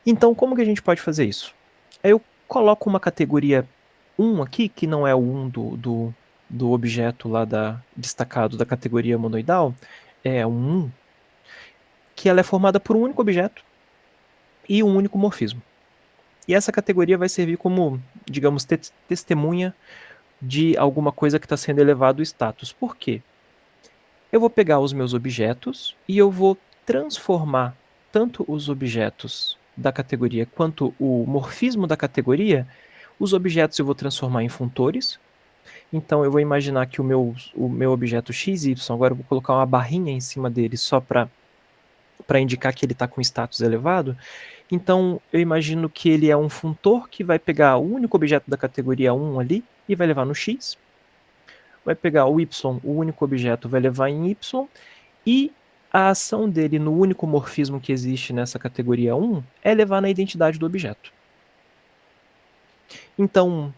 Então, como que a gente pode fazer isso? Aí eu coloco uma categoria 1 aqui, que não é o 1 do objeto lá destacado da categoria monoidal, é um 1, que ela é formada por um único objeto e um único morfismo. E essa categoria vai servir como, digamos, testemunha de alguma coisa que está sendo elevado o status. Por quê? Eu vou pegar os meus objetos e eu vou transformar tanto os objetos da categoria quanto o morfismo da categoria. Os objetos eu vou transformar em funtores. Então eu vou imaginar que o meu objeto XY, agora eu vou colocar uma barrinha em cima dele só para indicar que ele está com status elevado. Então eu imagino que ele é um funtor que vai pegar o único objeto da categoria 1 ali e vai levar no X. Vai pegar o Y, o único objeto, vai levar em Y. E a ação dele no único morfismo que existe nessa categoria 1 é levar na identidade do objeto. Então,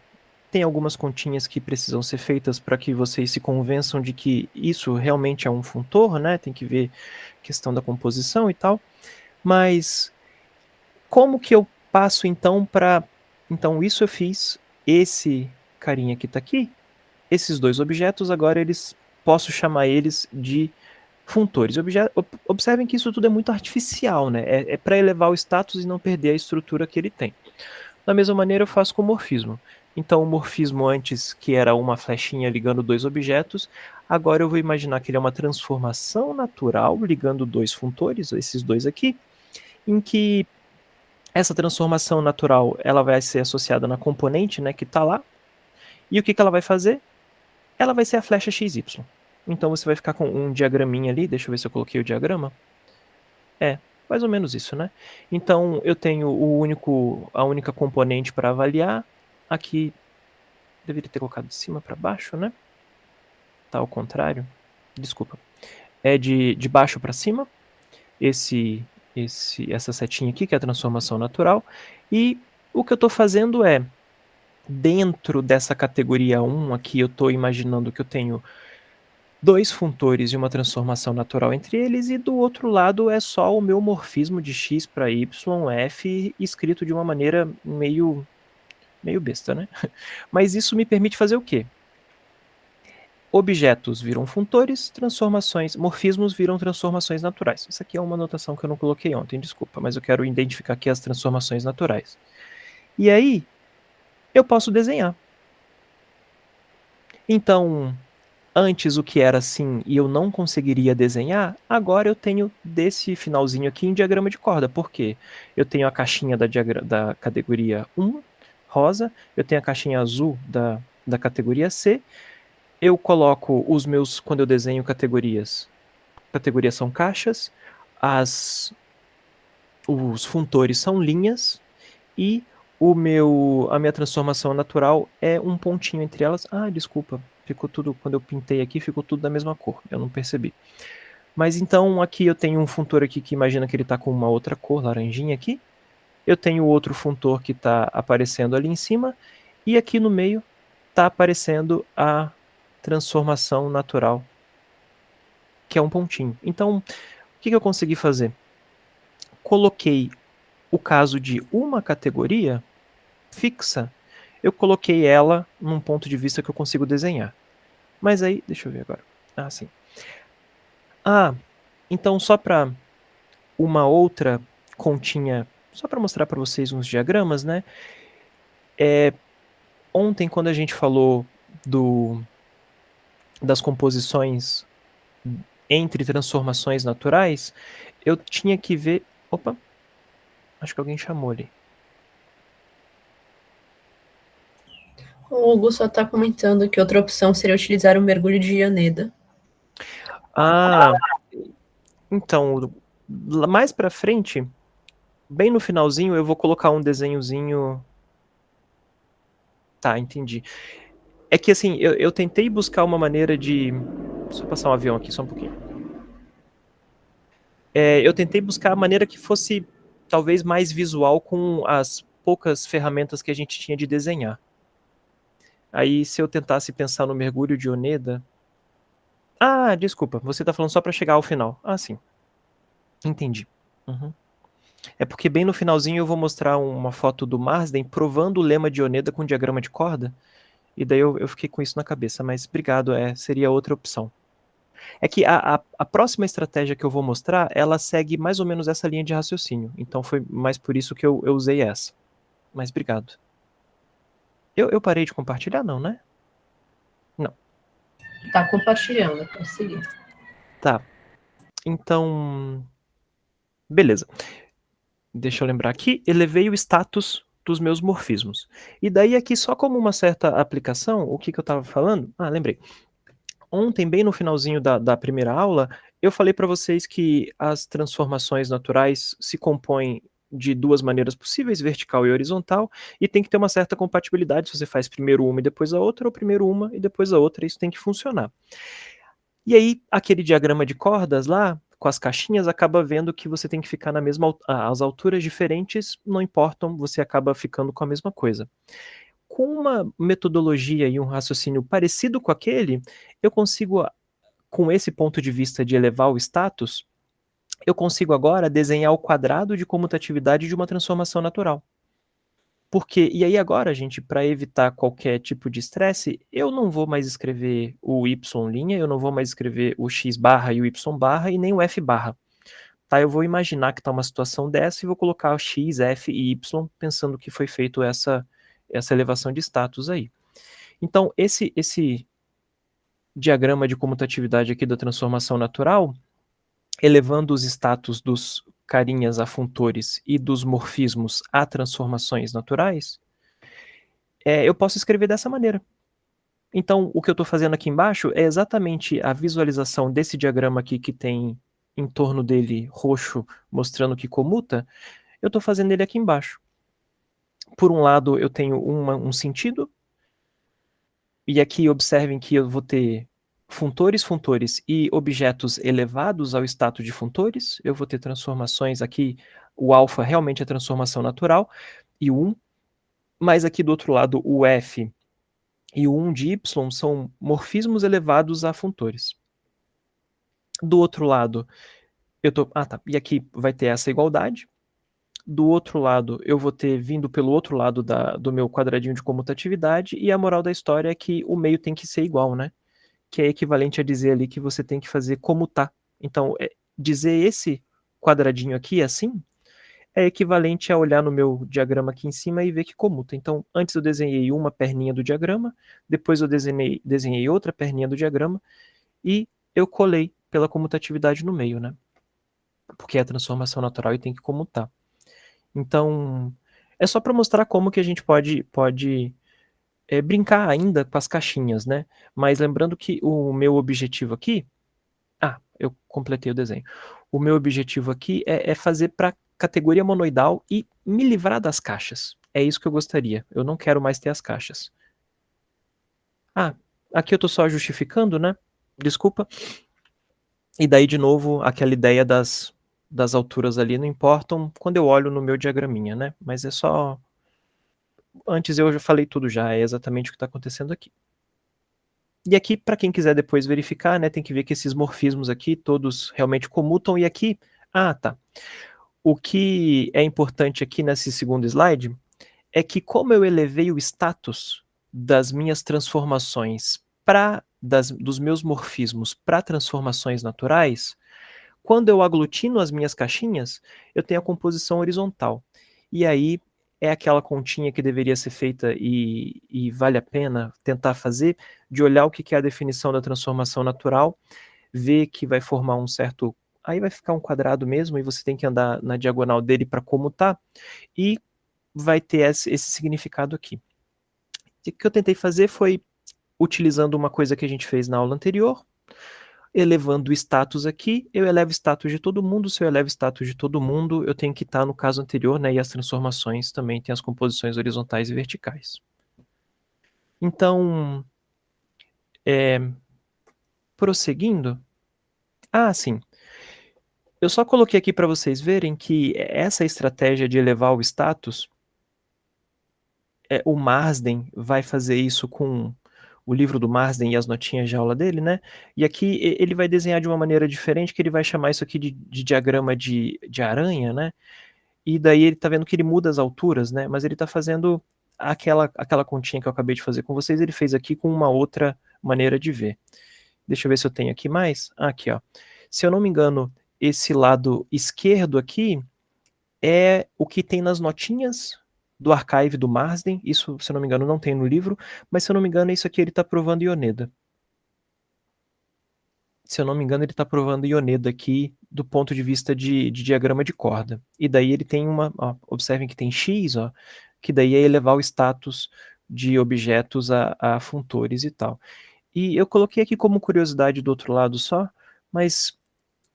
tem algumas continhas que precisam ser feitas para que vocês se convençam de que isso realmente é um funtor, né? Tem que ver questão da composição e tal. Mas como que eu passo então para... Então, isso eu fiz, esse carinha que está aqui, esses dois objetos, agora posso chamar eles de funtores. Observem que isso tudo é muito artificial, né? É para elevar o status e não perder a estrutura que ele tem. Da mesma maneira eu faço com o morfismo. Então o morfismo antes, que era uma flechinha ligando dois objetos, agora eu vou imaginar que ele é uma transformação natural ligando dois funtores, esses dois aqui, em que essa transformação natural ela vai ser associada na componente, né, que está lá. E o que ela vai fazer? Ela vai ser a flecha XY. Então você vai ficar com um diagraminha ali, deixa eu ver se eu coloquei o diagrama. É, mais ou menos isso, né? Então eu tenho a única componente para avaliar. Aqui, deveria ter colocado de cima para baixo, né? Tá ao contrário. Desculpa. É de baixo para cima. Essa setinha aqui, que é a transformação natural. E o que eu estou fazendo é, dentro dessa categoria 1 aqui, eu estou imaginando que eu tenho dois funtores e uma transformação natural entre eles, e do outro lado é só o meu morfismo de x para y, f, escrito de uma maneira meio besta, né? Mas isso me permite fazer o quê? Objetos viram funtores, morfismos viram transformações naturais. Isso aqui é uma anotação que eu não coloquei ontem, desculpa, mas eu quero identificar aqui as transformações naturais. E aí, eu posso desenhar. Então, antes o que era assim e eu não conseguiria desenhar, agora eu tenho desse finalzinho aqui em diagrama de corda. Por quê? Eu tenho a caixinha da categoria 1, rosa, eu tenho a caixinha azul da categoria C, eu coloco os meus, quando eu desenho categorias são caixas, os funtores são linhas, e a minha transformação natural é um pontinho entre elas. Ah, desculpa, ficou tudo, quando eu pintei aqui, ficou tudo da mesma cor, eu não percebi. Mas então aqui eu tenho um funtor aqui que imagina que ele está com uma outra cor, laranjinha aqui. Eu tenho outro funtor que está aparecendo ali em cima, e aqui no meio está aparecendo a transformação natural, que é um pontinho. Então, o que eu consegui fazer? Coloquei o caso de uma categoria fixa, eu coloquei ela num ponto de vista que eu consigo desenhar. Mas aí, deixa eu ver agora. Ah, sim. Ah, então só para uma outra continha, só para mostrar para vocês uns diagramas, né? Ontem, quando a gente falou das composições entre transformações naturais, eu tinha que ver... Opa, acho que alguém chamou ali. O Hugo só está comentando que outra opção seria utilizar o mergulho de Ioneda. Ah, então, mais para frente, bem no finalzinho, eu vou colocar um desenhozinho... Tá, entendi. É que assim, eu tentei buscar uma maneira de... Só passar um avião aqui, só um pouquinho. Eu tentei buscar a maneira que fosse talvez mais visual com as poucas ferramentas que a gente tinha de desenhar. Aí, se eu tentasse pensar no mergulho de Oneda... Ah, desculpa, você tá falando só para chegar ao final. Ah, sim. Entendi. Uhum. É porque bem no finalzinho eu vou mostrar uma foto do Marsden provando o lema de Oneda com diagrama de corda, e daí eu fiquei com isso na cabeça, mas obrigado, seria outra opção. É que a próxima estratégia que eu vou mostrar, ela segue mais ou menos essa linha de raciocínio, então foi mais por isso que eu usei essa. Mas obrigado. Eu parei de compartilhar, não, né? Não. Tá compartilhando, pode seguir. Tá. Então, beleza. Deixa eu lembrar aqui, elevei o status dos meus morfismos. E daí aqui, só como uma certa aplicação, o que eu estava falando? Ah, lembrei. Ontem, bem no finalzinho da primeira aula, eu falei para vocês que as transformações naturais se compõem de duas maneiras possíveis, vertical e horizontal, e tem que ter uma certa compatibilidade se você faz primeiro uma e depois a outra, ou primeiro uma e depois a outra, isso tem que funcionar. E aí, aquele diagrama de cordas lá, com as caixinhas, acaba vendo que você tem que ficar na mesma... As alturas diferentes não importam, você acaba ficando com a mesma coisa. Com uma metodologia e um raciocínio parecido com aquele, eu consigo, com esse ponto de vista de elevar o status, eu consigo agora desenhar o quadrado de comutatividade de uma transformação natural. Porque, e aí agora, gente, para evitar qualquer tipo de estresse, eu não vou mais escrever o y', eu não vou mais escrever o x barra e o y barra e nem o f barra. Tá, eu vou imaginar que está uma situação dessa e vou colocar o x, f e y, pensando que foi feito essa elevação de status aí. Então, esse diagrama de comutatividade aqui da transformação natural, elevando os status dos carinhas a funtores e dos morfismos a transformações naturais, eu posso escrever dessa maneira. Então, o que eu estou fazendo aqui embaixo é exatamente a visualização desse diagrama aqui que tem em torno dele roxo, mostrando que comuta, eu estou fazendo ele aqui embaixo. Por um lado, eu tenho um sentido, e aqui observem que eu vou ter funtores e objetos elevados ao status de funtores, eu vou ter transformações aqui, o alfa realmente é transformação natural, e o 1, mas aqui do outro lado o f e o 1 de y são morfismos elevados a funtores. Do outro lado, e aqui vai ter essa igualdade. Do outro lado, eu vou ter vindo pelo outro lado do meu quadradinho de comutatividade, e a moral da história é que o meio tem que ser igual, né? Que é equivalente a dizer ali que você tem que fazer comutar. Então, dizer esse quadradinho aqui assim, é equivalente a olhar no meu diagrama aqui em cima e ver que comuta. Então, antes eu desenhei uma perninha do diagrama, depois eu desenhei outra perninha do diagrama, e eu colei pela comutatividade no meio, né? Porque é a transformação natural e tem que comutar. Então, é só para mostrar como que a gente pode brincar ainda com as caixinhas, né? Mas lembrando que o meu objetivo aqui... eu completei o desenho. O meu objetivo aqui é fazer para categoria monoidal e me livrar das caixas. É isso que eu gostaria. Eu não quero mais ter as caixas. Aqui eu estou só justificando, né? Desculpa. E daí, de novo, aquela ideia das alturas ali não importam quando eu olho no meu diagraminha, né? Mas é só... Antes eu já falei tudo já, é exatamente o que está acontecendo aqui. E aqui, para quem quiser depois verificar, né, tem que ver que esses morfismos aqui, todos realmente comutam, e aqui... tá. O que é importante aqui nesse segundo slide é que, como eu elevei o status das minhas transformações dos meus morfismos para transformações naturais, quando eu aglutino as minhas caixinhas, eu tenho a composição horizontal. E aí é aquela continha que deveria ser feita e vale a pena tentar fazer, de olhar o que é a definição da transformação natural, ver que vai formar um certo... Aí vai ficar um quadrado mesmo, e você tem que andar na diagonal dele para comutar, e vai ter esse significado aqui. O que eu tentei fazer foi, utilizando uma coisa que a gente fez na aula anterior, elevando o status aqui, eu elevo o status de todo mundo. Se eu elevo o status de todo mundo, eu tenho que estar no caso anterior, né? E as transformações também têm as composições horizontais e verticais. Então, prosseguindo... sim. Eu só coloquei aqui para vocês verem que essa estratégia de elevar o status o Marsden vai fazer isso com o livro do Marsden e as notinhas de aula dele, né? E aqui ele vai desenhar de uma maneira diferente, que ele vai chamar isso aqui de diagrama de aranha, né? E daí ele tá vendo que ele muda as alturas, né? Mas ele tá fazendo aquela continha que eu acabei de fazer com vocês, ele fez aqui com uma outra maneira de ver. Deixa eu ver se eu tenho aqui mais. Aqui, ó. Se eu não me engano, esse lado esquerdo aqui é o que tem nas notinhas do archive do Marsden. Isso, se eu não me engano, não tem no livro, mas se eu não me engano, isso aqui ele está provando Ioneda. Se eu não me engano, ele está provando Ioneda aqui do ponto de vista de diagrama de corda. E daí ele tem uma... Ó, observem que tem X, ó, que daí é elevar o status de objetos a funtores e tal. E eu coloquei aqui como curiosidade do outro lado só, mas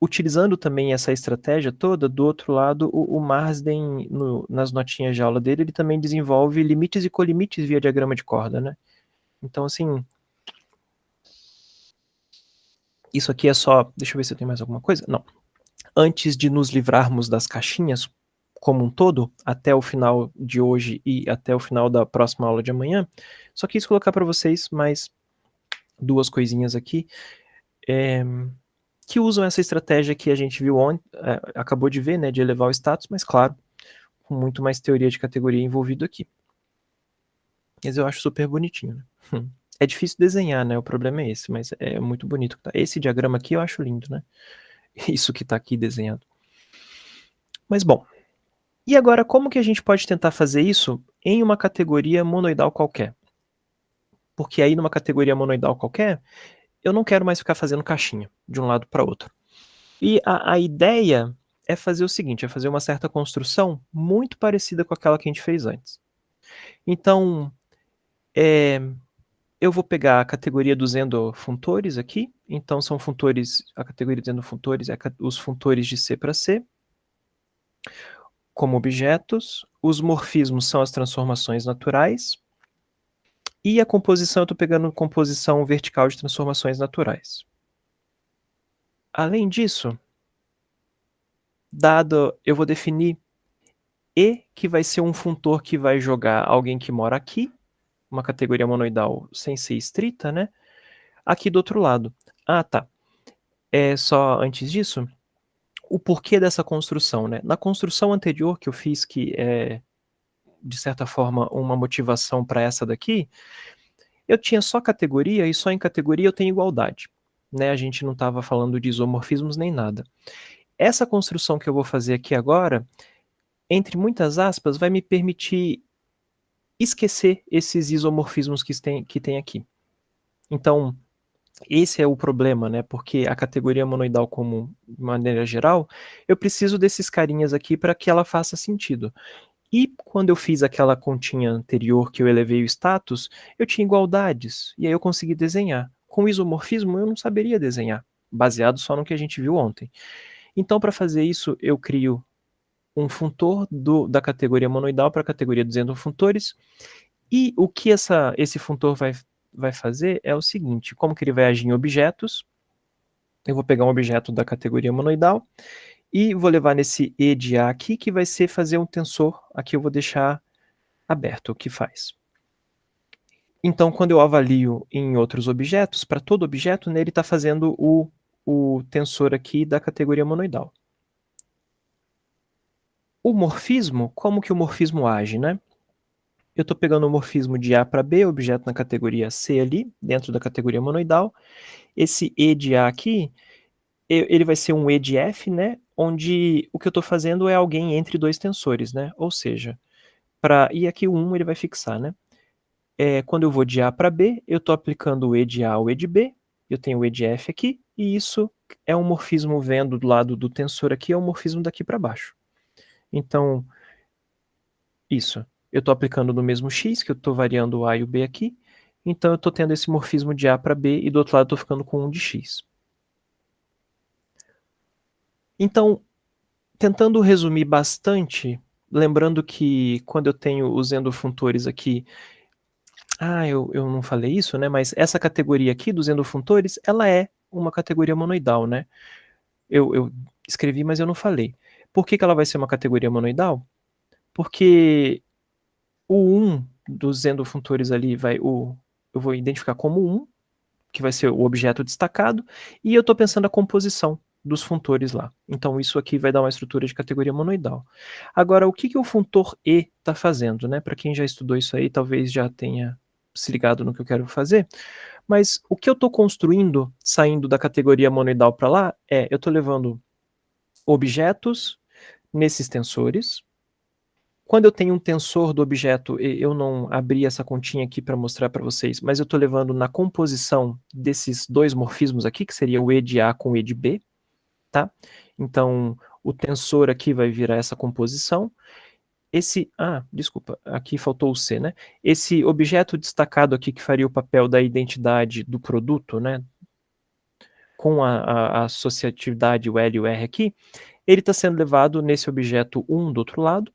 utilizando também essa estratégia toda, do outro lado, o Marsden, nas notinhas de aula dele, ele também desenvolve limites e colimites via diagrama de corda, né? Então, assim, isso aqui é só... Deixa eu ver se eu tenho mais alguma coisa. Não. Antes de nos livrarmos das caixinhas, como um todo, até o final de hoje e até o final da próxima aula de amanhã, só quis colocar para vocês mais duas coisinhas aqui, que usam essa estratégia que a gente viu ontem, acabou de ver, né, de elevar o status, mas claro, com muito mais teoria de categoria envolvido aqui. Mas eu acho super bonitinho, né? É difícil desenhar, né? O problema é esse, mas é muito bonito. Esse diagrama aqui eu acho lindo, né? Isso que tá aqui desenhado. Mas bom, e agora como que a gente pode tentar fazer isso em uma categoria monoidal qualquer? Porque aí numa categoria monoidal qualquer, eu não quero mais ficar fazendo caixinha de um lado para outro. E a ideia é fazer o seguinte, é fazer uma certa construção muito parecida com aquela que a gente fez antes. Então, eu vou pegar a categoria dos endofuntores aqui, então são funtores, a categoria dos endofuntores é os funtores de C para C, como objetos, os morfismos são as transformações naturais, e a composição eu estou pegando composição vertical de transformações naturais. Além disso, eu vou definir E, que vai ser um funtor que vai jogar alguém que mora aqui, uma categoria monoidal sem ser estrita, né? Aqui do outro lado. Ah, tá. Só antes disso, o porquê dessa construção, né? Na construção anterior que eu fiz, que é, de certa forma, uma motivação para essa daqui, eu tinha só categoria e só em categoria eu tenho igualdade, né? A gente não estava falando de isomorfismos nem nada. Essa construção que eu vou fazer aqui agora, entre muitas aspas, vai me permitir esquecer esses isomorfismos que tem aqui. Então, esse é o problema, né? Porque a categoria monoidal como de maneira geral, eu preciso desses carinhas aqui para que ela faça sentido. E quando eu fiz aquela continha anterior que eu elevei o status, eu tinha igualdades, e aí eu consegui desenhar. Com isomorfismo eu não saberia desenhar, baseado só no que a gente viu ontem. Então, para fazer isso, eu crio um funtor da categoria monoidal para a categoria dos endofuntores, e o que esse funtor vai fazer é o seguinte, como que ele vai agir em objetos, eu vou pegar um objeto da categoria monoidal, e vou levar nesse E de A aqui, que vai ser fazer um tensor, aqui eu vou deixar aberto o que faz. Então, quando eu avalio em outros objetos, para todo objeto, né, ele está fazendo o tensor aqui da categoria monoidal. O morfismo, como que o morfismo age, né? Eu estou pegando o morfismo de A para B, objeto na categoria C ali, dentro da categoria monoidal. Esse E de A aqui, ele vai ser um E de F, né? Onde o que eu estou fazendo é alguém entre dois tensores, né? Ou seja, e aqui o 1 ele vai fixar, né? Quando eu vou de A para B, eu estou aplicando o E de A ao E de B, eu tenho o E de F aqui, e isso é um morfismo vendo do lado do tensor aqui, é um morfismo daqui para baixo. Então, isso. Eu estou aplicando no mesmo X, que eu estou variando o A e o B aqui, então eu estou tendo esse morfismo de A para B, e do outro lado eu estou ficando com 1 de X. Então, tentando resumir bastante, lembrando que quando eu tenho os endofuntores aqui, eu não falei isso, né? Mas essa categoria aqui dos endofuntores, ela é uma categoria monoidal, né? Eu escrevi, mas eu não falei. Por que ela vai ser uma categoria monoidal? Porque o 1 dos endofuntores ali eu vou identificar como 1, que vai ser o objeto destacado, e eu estou pensando a composição dos funtores lá. Então isso aqui vai dar uma estrutura de categoria monoidal. Agora, o que o funtor E está fazendo, né? Para quem já estudou isso aí, talvez já tenha se ligado no que eu quero fazer, mas o que eu estou construindo, saindo da categoria monoidal para lá, eu estou levando objetos nesses tensores. Quando eu tenho um tensor do objeto, eu não abri essa continha aqui para mostrar para vocês, mas eu estou levando na composição desses dois morfismos aqui, que seria o E de A com o E de B, tá? Então, o tensor aqui vai virar essa composição. Desculpa, aqui faltou o C, né? Esse objeto destacado aqui que faria o papel da identidade do produto, né? Com a associatividade, o L e o R aqui, ele está sendo levado nesse objeto 1 do outro lado.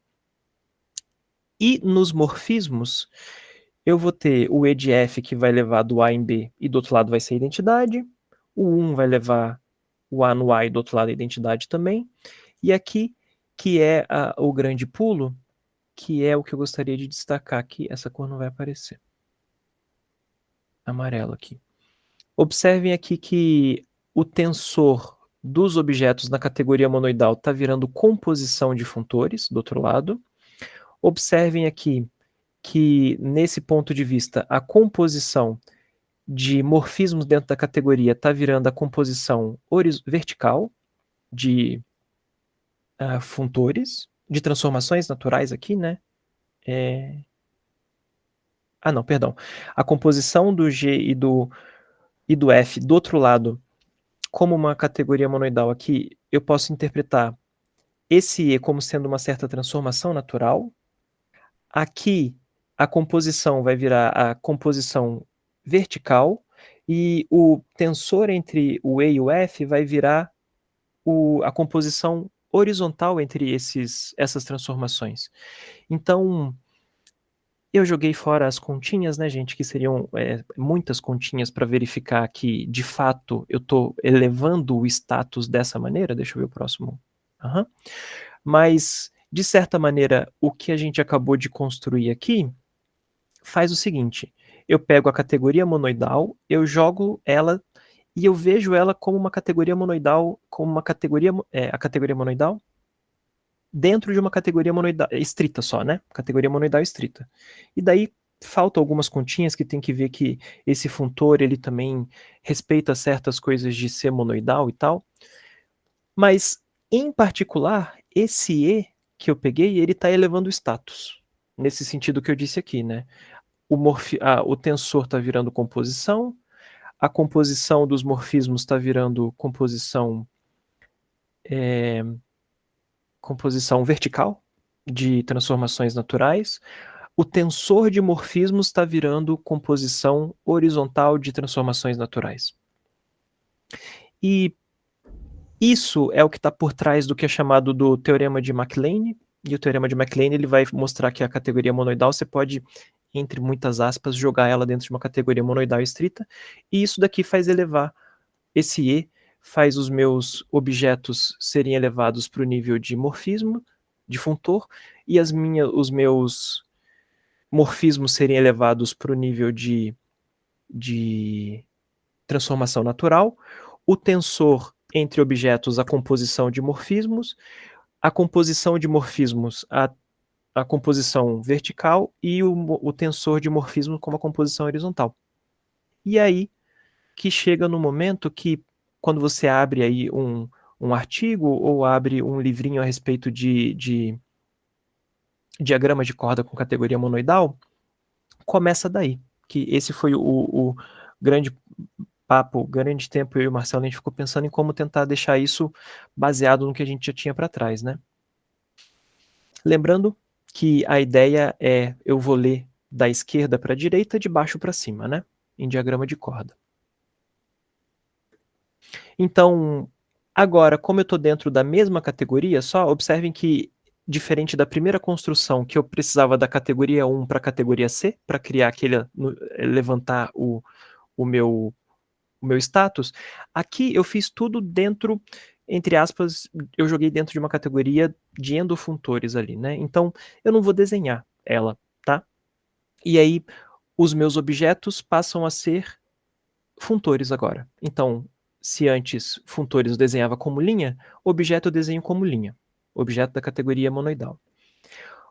E nos morfismos, eu vou ter o E de F que vai levar do A em B e do outro lado vai ser a identidade. O 1 vai levar o A no A e do outro lado a identidade também. E aqui, que é o grande pulo, que é o que eu gostaria de destacar aqui. Essa cor não vai aparecer. Amarelo aqui. Observem aqui que o tensor dos objetos na categoria monoidal está virando composição de funtores do outro lado. Observem aqui que, nesse ponto de vista, a composição de morfismos dentro da categoria está virando a composição vertical de funtores, de transformações naturais aqui, né? Não, perdão. A composição do G e do F do outro lado, como uma categoria monoidal aqui, eu posso interpretar esse E como sendo uma certa transformação natural. Aqui, a composição vai virar a composição vertical e o tensor entre o E e o F vai virar a composição horizontal entre essas transformações. Então, eu joguei fora as continhas, né, gente, que seriam muitas continhas para verificar que, de fato, eu estou elevando o status dessa maneira. Deixa eu ver o próximo. Mas, de certa maneira, o que a gente acabou de construir aqui faz o seguinte: eu pego a categoria monoidal, eu jogo ela e eu vejo ela como uma categoria monoidal, a categoria monoidal dentro de uma categoria monoidal estrita só, né? Categoria monoidal estrita. E daí faltam algumas continhas que tem que ver que esse funtor ele também respeita certas coisas de ser monoidal e tal. Mas, em particular, esse E que eu peguei, ele está elevando o status. Nesse sentido que eu disse aqui, né? O tensor está virando composição, a composição dos morfismos está virando composição vertical de transformações naturais, o tensor de morfismos está virando composição horizontal de transformações naturais. E isso é o que está por trás do que é chamado do Teorema de MacLane, e o Teorema de MacLane ele vai mostrar que a categoria monoidal você pode, entre muitas aspas, jogar ela dentro de uma categoria monoidal estrita, e isso daqui faz elevar esse E, faz os meus objetos serem elevados para o nível de morfismo, de funtor, e os meus morfismos serem elevados para o nível de transformação natural, o tensor entre objetos, a composição de morfismos, a composição de morfismos, a composição vertical e o tensor de morfismo como a composição horizontal. E aí que chega no momento que, quando você abre aí um artigo ou abre um livrinho a respeito de diagrama de corda com categoria monoidal, começa daí. Que esse foi o grande papo, grande tempo, eu e o Marcelo, a gente ficou pensando em como tentar deixar isso baseado no que a gente já tinha para trás, né? Lembrando que a ideia eu vou ler da esquerda para a direita, de baixo para cima, né? Em diagrama de corda. Então, agora, como eu estou dentro da mesma categoria, só observem que, diferente da primeira construção, que eu precisava da categoria 1 para a categoria C, para criar levantar o meu status, aqui eu fiz tudo dentro, entre aspas, eu joguei dentro de uma categoria de endofuntores ali, né? Então, eu não vou desenhar ela, tá? E aí, os meus objetos passam a ser funtores agora. Então, se antes funtores eu desenhava como linha, objeto eu desenho como linha. Objeto da categoria monoidal.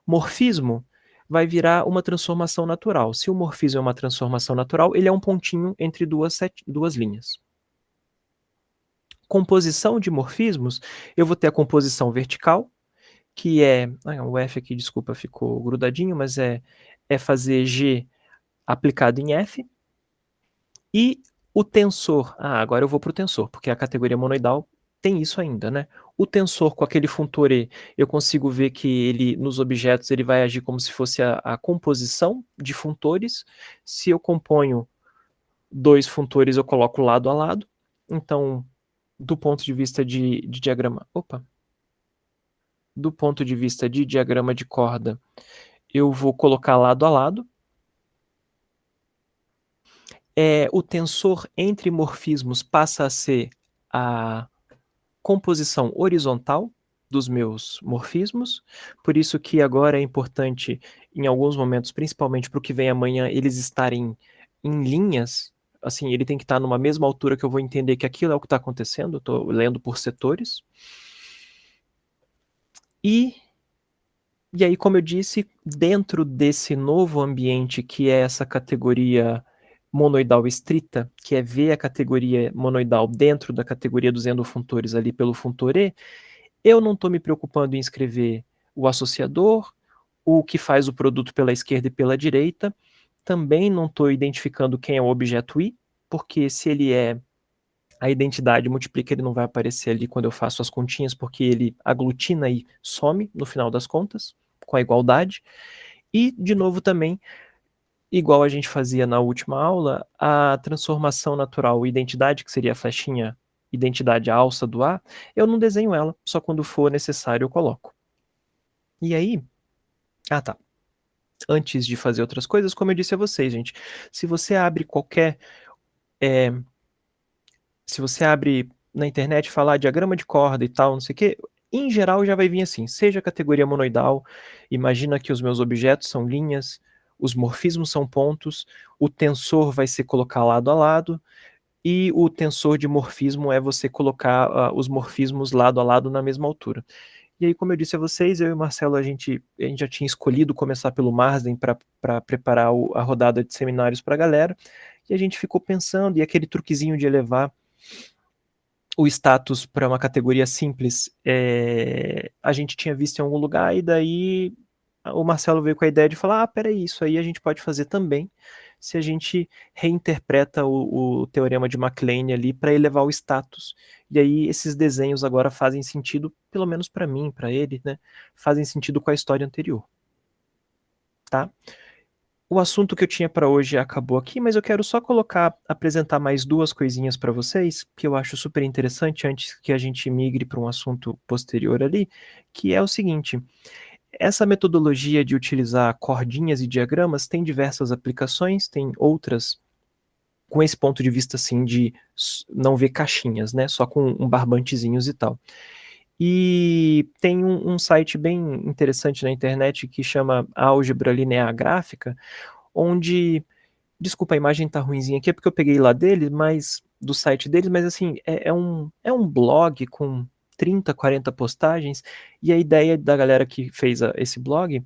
Morfismo vai virar uma transformação natural. Se o morfismo é uma transformação natural, ele é um pontinho entre duas linhas. Composição de morfismos, eu vou ter a composição vertical, que é... o F aqui, desculpa, ficou grudadinho, mas é fazer G aplicado em F. E o tensor, agora eu vou para o tensor, porque a categoria monoidal tem isso ainda, né? O tensor com aquele funtor E, eu consigo ver que ele, nos objetos, ele vai agir como se fosse a composição de funtores. Se eu componho dois funtores, eu coloco lado a lado. Então, do ponto de vista de diagrama... Do ponto de vista de diagrama de corda, eu vou colocar lado a lado. O tensor entre morfismos passa a ser a composição horizontal dos meus morfismos, por isso que agora é importante, em alguns momentos, principalmente para o que vem amanhã, eles estarem em linhas, assim, ele tem que estar numa mesma altura que eu vou entender que aquilo é o que está acontecendo, eu estou lendo por setores. E aí, como eu disse, dentro desse novo ambiente que é essa categoria monoidal estrita, que é ver a categoria monoidal dentro da categoria dos endofuntores ali pelo funtor E, eu não estou me preocupando em escrever o associador, o que faz o produto pela esquerda e pela direita, também não estou identificando quem é o objeto I, porque se ele é a identidade multiplica, ele não vai aparecer ali quando eu faço as continhas, porque ele aglutina e some no final das contas, com a igualdade. E, de novo, também, igual a gente fazia na última aula, a transformação natural identidade, que seria a flechinha identidade a alça do A, eu não desenho ela, só quando for necessário eu coloco. E aí... tá. Antes de fazer outras coisas, como eu disse a vocês, gente, se você abre se você abre na internet falar diagrama de corda e tal, não sei o quê, em geral já vai vir assim, seja categoria monoidal, imagina que os meus objetos são linhas, os morfismos são pontos, o tensor vai ser colocar lado a lado, e o tensor de morfismo é você colocar os morfismos lado a lado na mesma altura. E aí, como eu disse a vocês, eu e o Marcelo, a gente já tinha escolhido começar pelo Marsden para preparar a rodada de seminários para a galera, e a gente ficou pensando, e aquele truquezinho de elevar o status para uma categoria simples, a gente tinha visto em algum lugar, e daí o Marcelo veio com a ideia de falar, peraí, isso aí a gente pode fazer também, se a gente reinterpreta o teorema de MacLane ali para elevar o status. E aí esses desenhos agora fazem sentido, pelo menos para mim, para ele, né? Fazem sentido com a história anterior. Tá? O assunto que eu tinha para hoje acabou aqui, mas eu quero só apresentar mais duas coisinhas para vocês, que eu acho super interessante antes que a gente migre para um assunto posterior ali, que é o seguinte: essa metodologia de utilizar cordinhas e diagramas tem diversas aplicações, tem outras com esse ponto de vista assim de não ver caixinhas, né, só com barbantezinhos e tal. E tem um site bem interessante na internet que chama Álgebra Linear Gráfica, onde, desculpa, a imagem tá ruinzinha aqui, é porque eu peguei lá dele, mas do site deles, mas assim, é um blog com 30, 40 postagens, e a ideia da galera que fez esse blog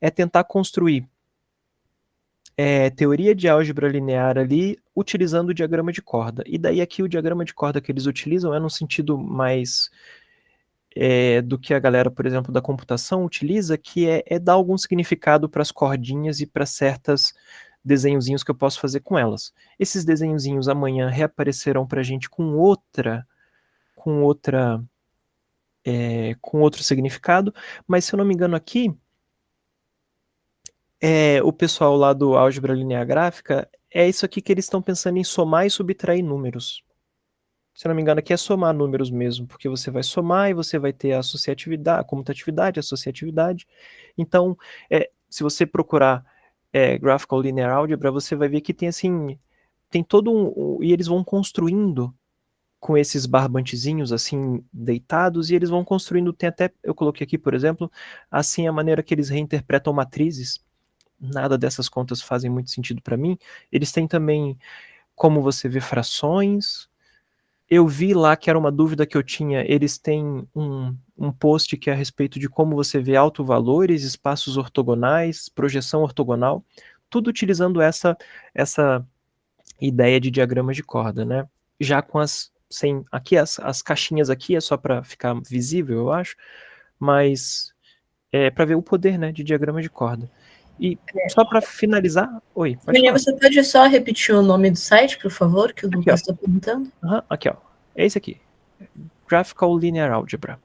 é tentar construir teoria de álgebra linear ali, utilizando o diagrama de corda. E daí aqui o diagrama de corda que eles utilizam é no sentido mais do que a galera, por exemplo, da computação utiliza, que é dar algum significado para as cordinhas e para certas desenhozinhos que eu posso fazer com elas. Esses desenhozinhos amanhã reaparecerão para a gente com outro significado, mas se eu não me engano aqui, o pessoal lá do álgebra linear gráfica, é isso aqui que eles estão pensando em somar e subtrair números. Se eu não me engano, aqui é somar números mesmo, porque você vai somar e você vai ter a associatividade, a comutatividade, a associatividade. Então, se você procurar Graphical Linear Algebra, você vai ver que tem assim, tem todo e eles vão construindo com esses barbantezinhos assim, deitados, e eles vão construindo, tem até, eu coloquei aqui, por exemplo, assim a maneira que eles reinterpretam matrizes. nada dessas contas fazem muito sentido para mim. Eles têm também como você vê frações. Eu vi lá que era uma dúvida que eu tinha, eles têm um post que é a respeito de como você vê autovalores, espaços ortogonais, projeção ortogonal, tudo utilizando essa ideia de diagramas de corda, né? Já com aqui as caixinhas aqui é só para ficar visível, eu acho, mas é para ver o poder, né, de diagrama de corda. E só para finalizar, oi, pode William, falar. você pode só repetir o nome do site, por favor, que o Aqui, ó. Lucas está perguntando? Aqui, ó. É esse aqui. Graphical Linear Algebra.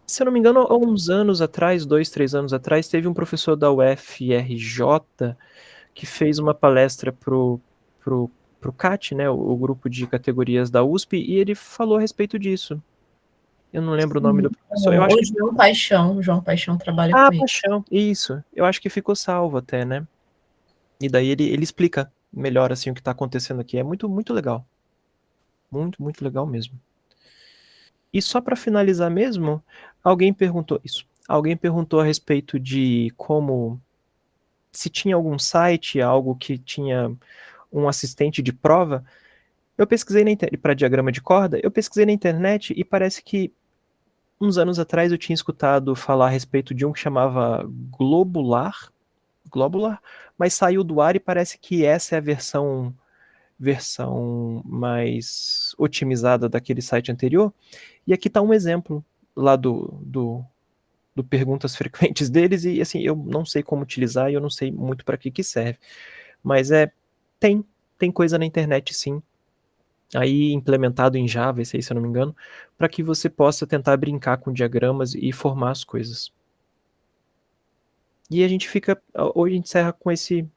Se eu não me engano, há uns anos atrás, 2, 3 anos atrás, teve um professor da UFRJ que fez uma palestra pro CAT, né, o grupo de categorias da USP, e ele falou a respeito disso. Eu não lembro o nome do professor. Eu acho O que... João Paixão trabalha com ele. Paixão, isso. Eu acho que ficou salvo até, né? E daí ele explica melhor assim o que está acontecendo aqui. É muito, muito legal. Muito, muito legal mesmo. E só para finalizar mesmo, alguém perguntou isso. Alguém perguntou a respeito de como, se tinha algum site, algo que tinha um assistente de prova. Eu pesquisei na internet para diagrama de corda. Eu pesquisei na internet e parece que uns anos atrás eu tinha escutado falar a respeito de um que chamava Globular, mas saiu do ar e parece que essa é a versão mais otimizada daquele site anterior. E aqui está um exemplo lá do perguntas frequentes deles, e assim, eu não sei como utilizar e eu não sei muito para que serve. Mas tem coisa na internet sim, aí implementado em Java, esse aí, se eu não me engano, para que você possa tentar brincar com diagramas e formar as coisas. E a gente fica, hoje a gente encerra com esse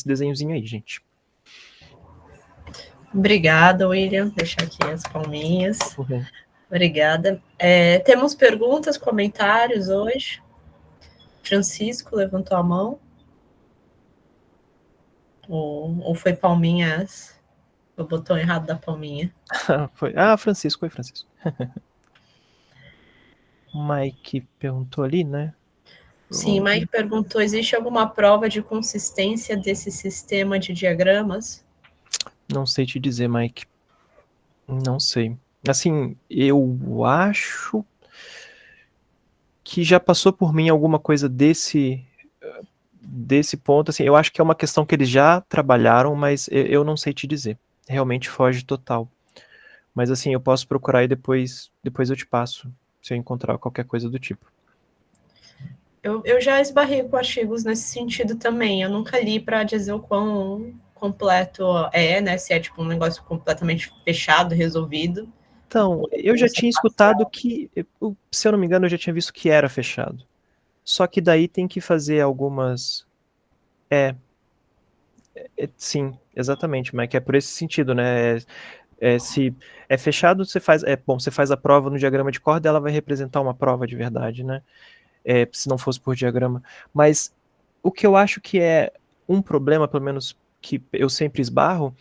desenhozinho aí, gente. Obrigada, William. Deixar aqui as palminhas. Uhum. Obrigada. Temos perguntas, comentários hoje. Francisco levantou a mão. Ou foi palminhas? O botão errado da palminha. Foi. Francisco. Mike perguntou ali, né? Sim, Mike perguntou: existe alguma prova de consistência desse sistema de diagramas? Não sei te dizer, Mike. Não sei. Assim, eu acho que já passou por mim alguma coisa desse ponto. Assim, eu acho que é uma questão que eles já trabalharam, mas eu não sei te dizer. Realmente foge total. Mas assim, eu posso procurar e depois eu te passo, se eu encontrar qualquer coisa do tipo. Eu já esbarrei com artigos nesse sentido também. Eu nunca li para dizer o quão completo né? Se é tipo um negócio completamente fechado, resolvido. Então, eu já tinha escutado que, se eu não me engano, eu já tinha visto que era fechado. Só que daí tem que fazer algumas... sim, exatamente, mas que é por esse sentido, né? Se é fechado, você faz a prova no diagrama de corda, ela vai representar uma prova de verdade, né? Se não fosse por diagrama. Mas o que eu acho que é um problema, pelo menos que eu sempre esbarro,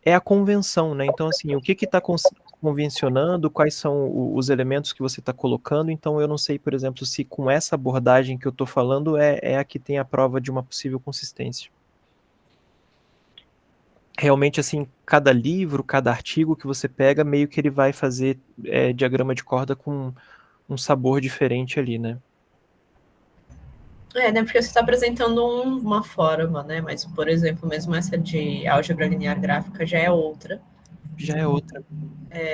é a convenção, né? Então, assim, o que está convencionando, quais são os elementos que você está colocando. Então, eu não sei, por exemplo, se com essa abordagem que eu estou falando é a que tem a prova de uma possível consistência. Realmente, assim, cada livro, cada artigo que você pega, meio que ele vai fazer diagrama de corda com um sabor diferente ali, né? Né? Porque você está apresentando uma forma, né? Mas, por exemplo, mesmo essa de álgebra linear gráfica já é outra. Já é outra.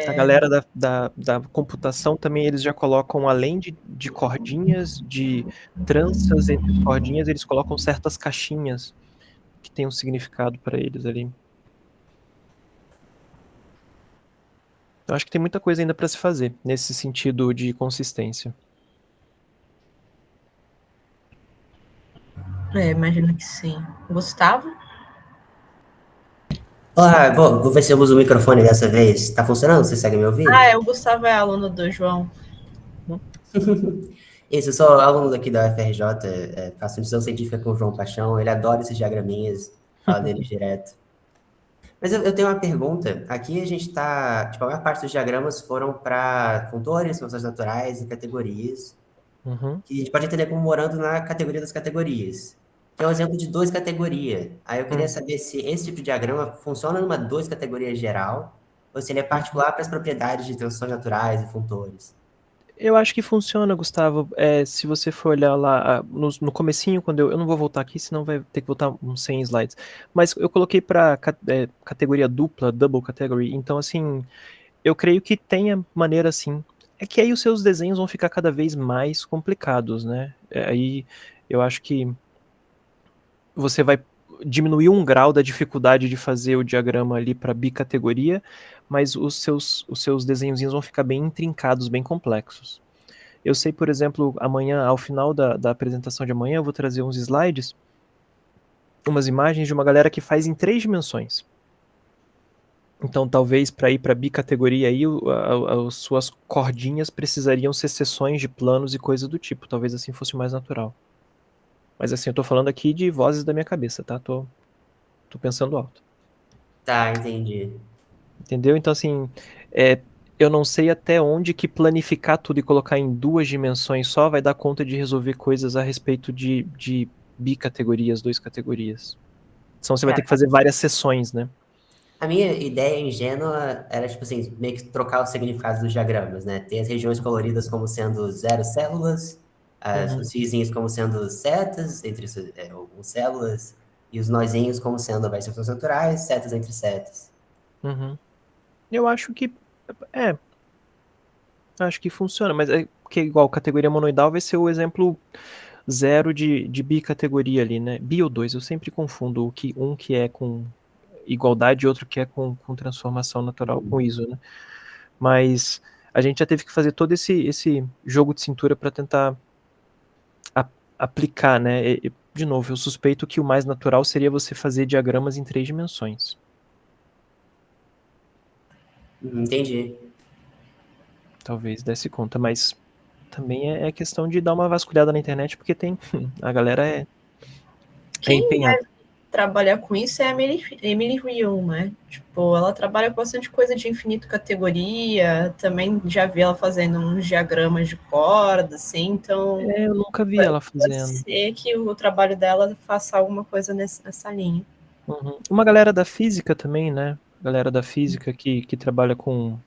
A galera da computação também, eles já colocam, além de cordinhas, de tranças entre as cordinhas, eles colocam certas caixinhas que tem um significado para eles ali. Eu acho que tem muita coisa ainda para se fazer, nesse sentido de consistência. Imagino que sim. Gustavo? Olá, vou ver se eu uso o microfone dessa vez. Tá funcionando? Você consegue me ouvir? O Gustavo é aluno do João. Isso, eu sou aluno daqui da UFRJ, faço iniciação científica com o João Paixão, ele adora esses diagraminhas, fala deles direto. Mas eu tenho uma pergunta. Aqui a gente tá, tipo, a maior parte dos diagramas foram para contornos, funções naturais e categorias. Uhum. que a gente pode entender como morando na categoria das categorias. Que é um exemplo de 2 categorias. Aí eu queria saber se esse tipo de diagrama funciona numa 2 categorias geral, ou se ele é particular para as propriedades de transições naturais e funtores. Eu acho que funciona, Gustavo. Se você for olhar lá no comecinho, quando eu não vou voltar aqui, senão vai ter que voltar uns 100 slides. Mas eu coloquei para categoria dupla, double category. Então, assim, eu creio que tenha maneira assim. É que aí os seus desenhos vão ficar cada vez mais complicados, né? Aí eu acho que você vai diminuir 1 grau da dificuldade de fazer o diagrama ali para bicategoria, mas os seus desenhozinhos vão ficar bem intrincados, bem complexos. Eu sei, por exemplo, amanhã, ao final da apresentação de amanhã, eu vou trazer uns slides, umas imagens de uma galera que faz em 3 dimensões. Então, talvez para ir para bicategoria aí, as suas cordinhas precisariam ser seções de planos e coisa do tipo. Talvez assim fosse mais natural. Mas assim, eu tô falando aqui de vozes da minha cabeça, tá? Tô pensando alto. Tá, entendi. Entendeu? Então, assim, eu não sei até onde que planificar tudo e colocar em 2 dimensões só vai dar conta de resolver coisas a respeito de bicategorias, 2 categorias. Senão você vai ter que fazer várias sessões, né? A minha ideia ingênua era, tipo assim, meio que trocar os significados dos diagramas, né? Ter as regiões coloridas como sendo 0 células, os fiozinhos como sendo setas entre algumas células, e os nozinhos como sendo variações naturais, setas entre setas. Uhum. Eu acho que acho que funciona, mas é porque igual categoria monoidal vai ser o exemplo 0 de bicategoria ali, né? Bi ou 2, eu sempre confundo um que é com igualdade e outro que é com transformação natural, com ISO, né? Mas a gente já teve que fazer todo esse jogo de cintura para tentar aplicar, né? De novo, eu suspeito que o mais natural seria você fazer diagramas em 3 dimensões. Entendi. Talvez desse conta, mas também é questão de dar uma vasculhada na internet, porque tem a galera é Quem empenhada. deve trabalhar com isso é a Emily Ryu, né? Tipo, ela trabalha com bastante coisa de infinito categoria, também já vi ela fazendo uns diagramas de corda, assim, então Eu nunca vi ela pode fazendo. ser que o trabalho dela faça alguma coisa nessa linha. Uhum. Uma galera da física também, né? Galera da física que trabalha com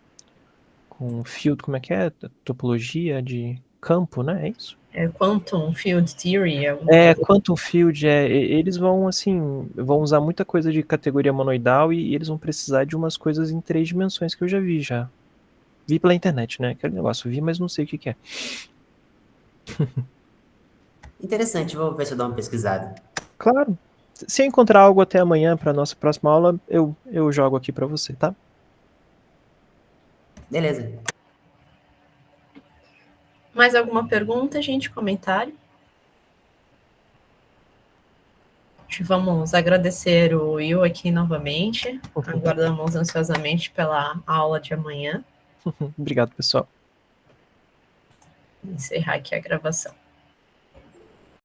field, como é que é? Topologia de campo, né? É isso? Quantum Field Theory. Alguma coisa. Quantum Field, eles vão, assim, vão usar muita coisa de categoria monoidal e eles vão precisar de umas coisas em 3 dimensões que eu já vi já. Vi pela internet, né? Aquele negócio, vi, mas não sei o que é. Interessante, vou ver se eu dou uma pesquisada. Claro. Se eu encontrar algo até amanhã para nossa próxima aula, eu jogo aqui para você, tá? Beleza. Mais alguma pergunta, gente? Comentário? Vamos agradecer o Will aqui novamente. Aguardamos ansiosamente pela aula de amanhã. Obrigado, pessoal. Encerrar aqui a gravação.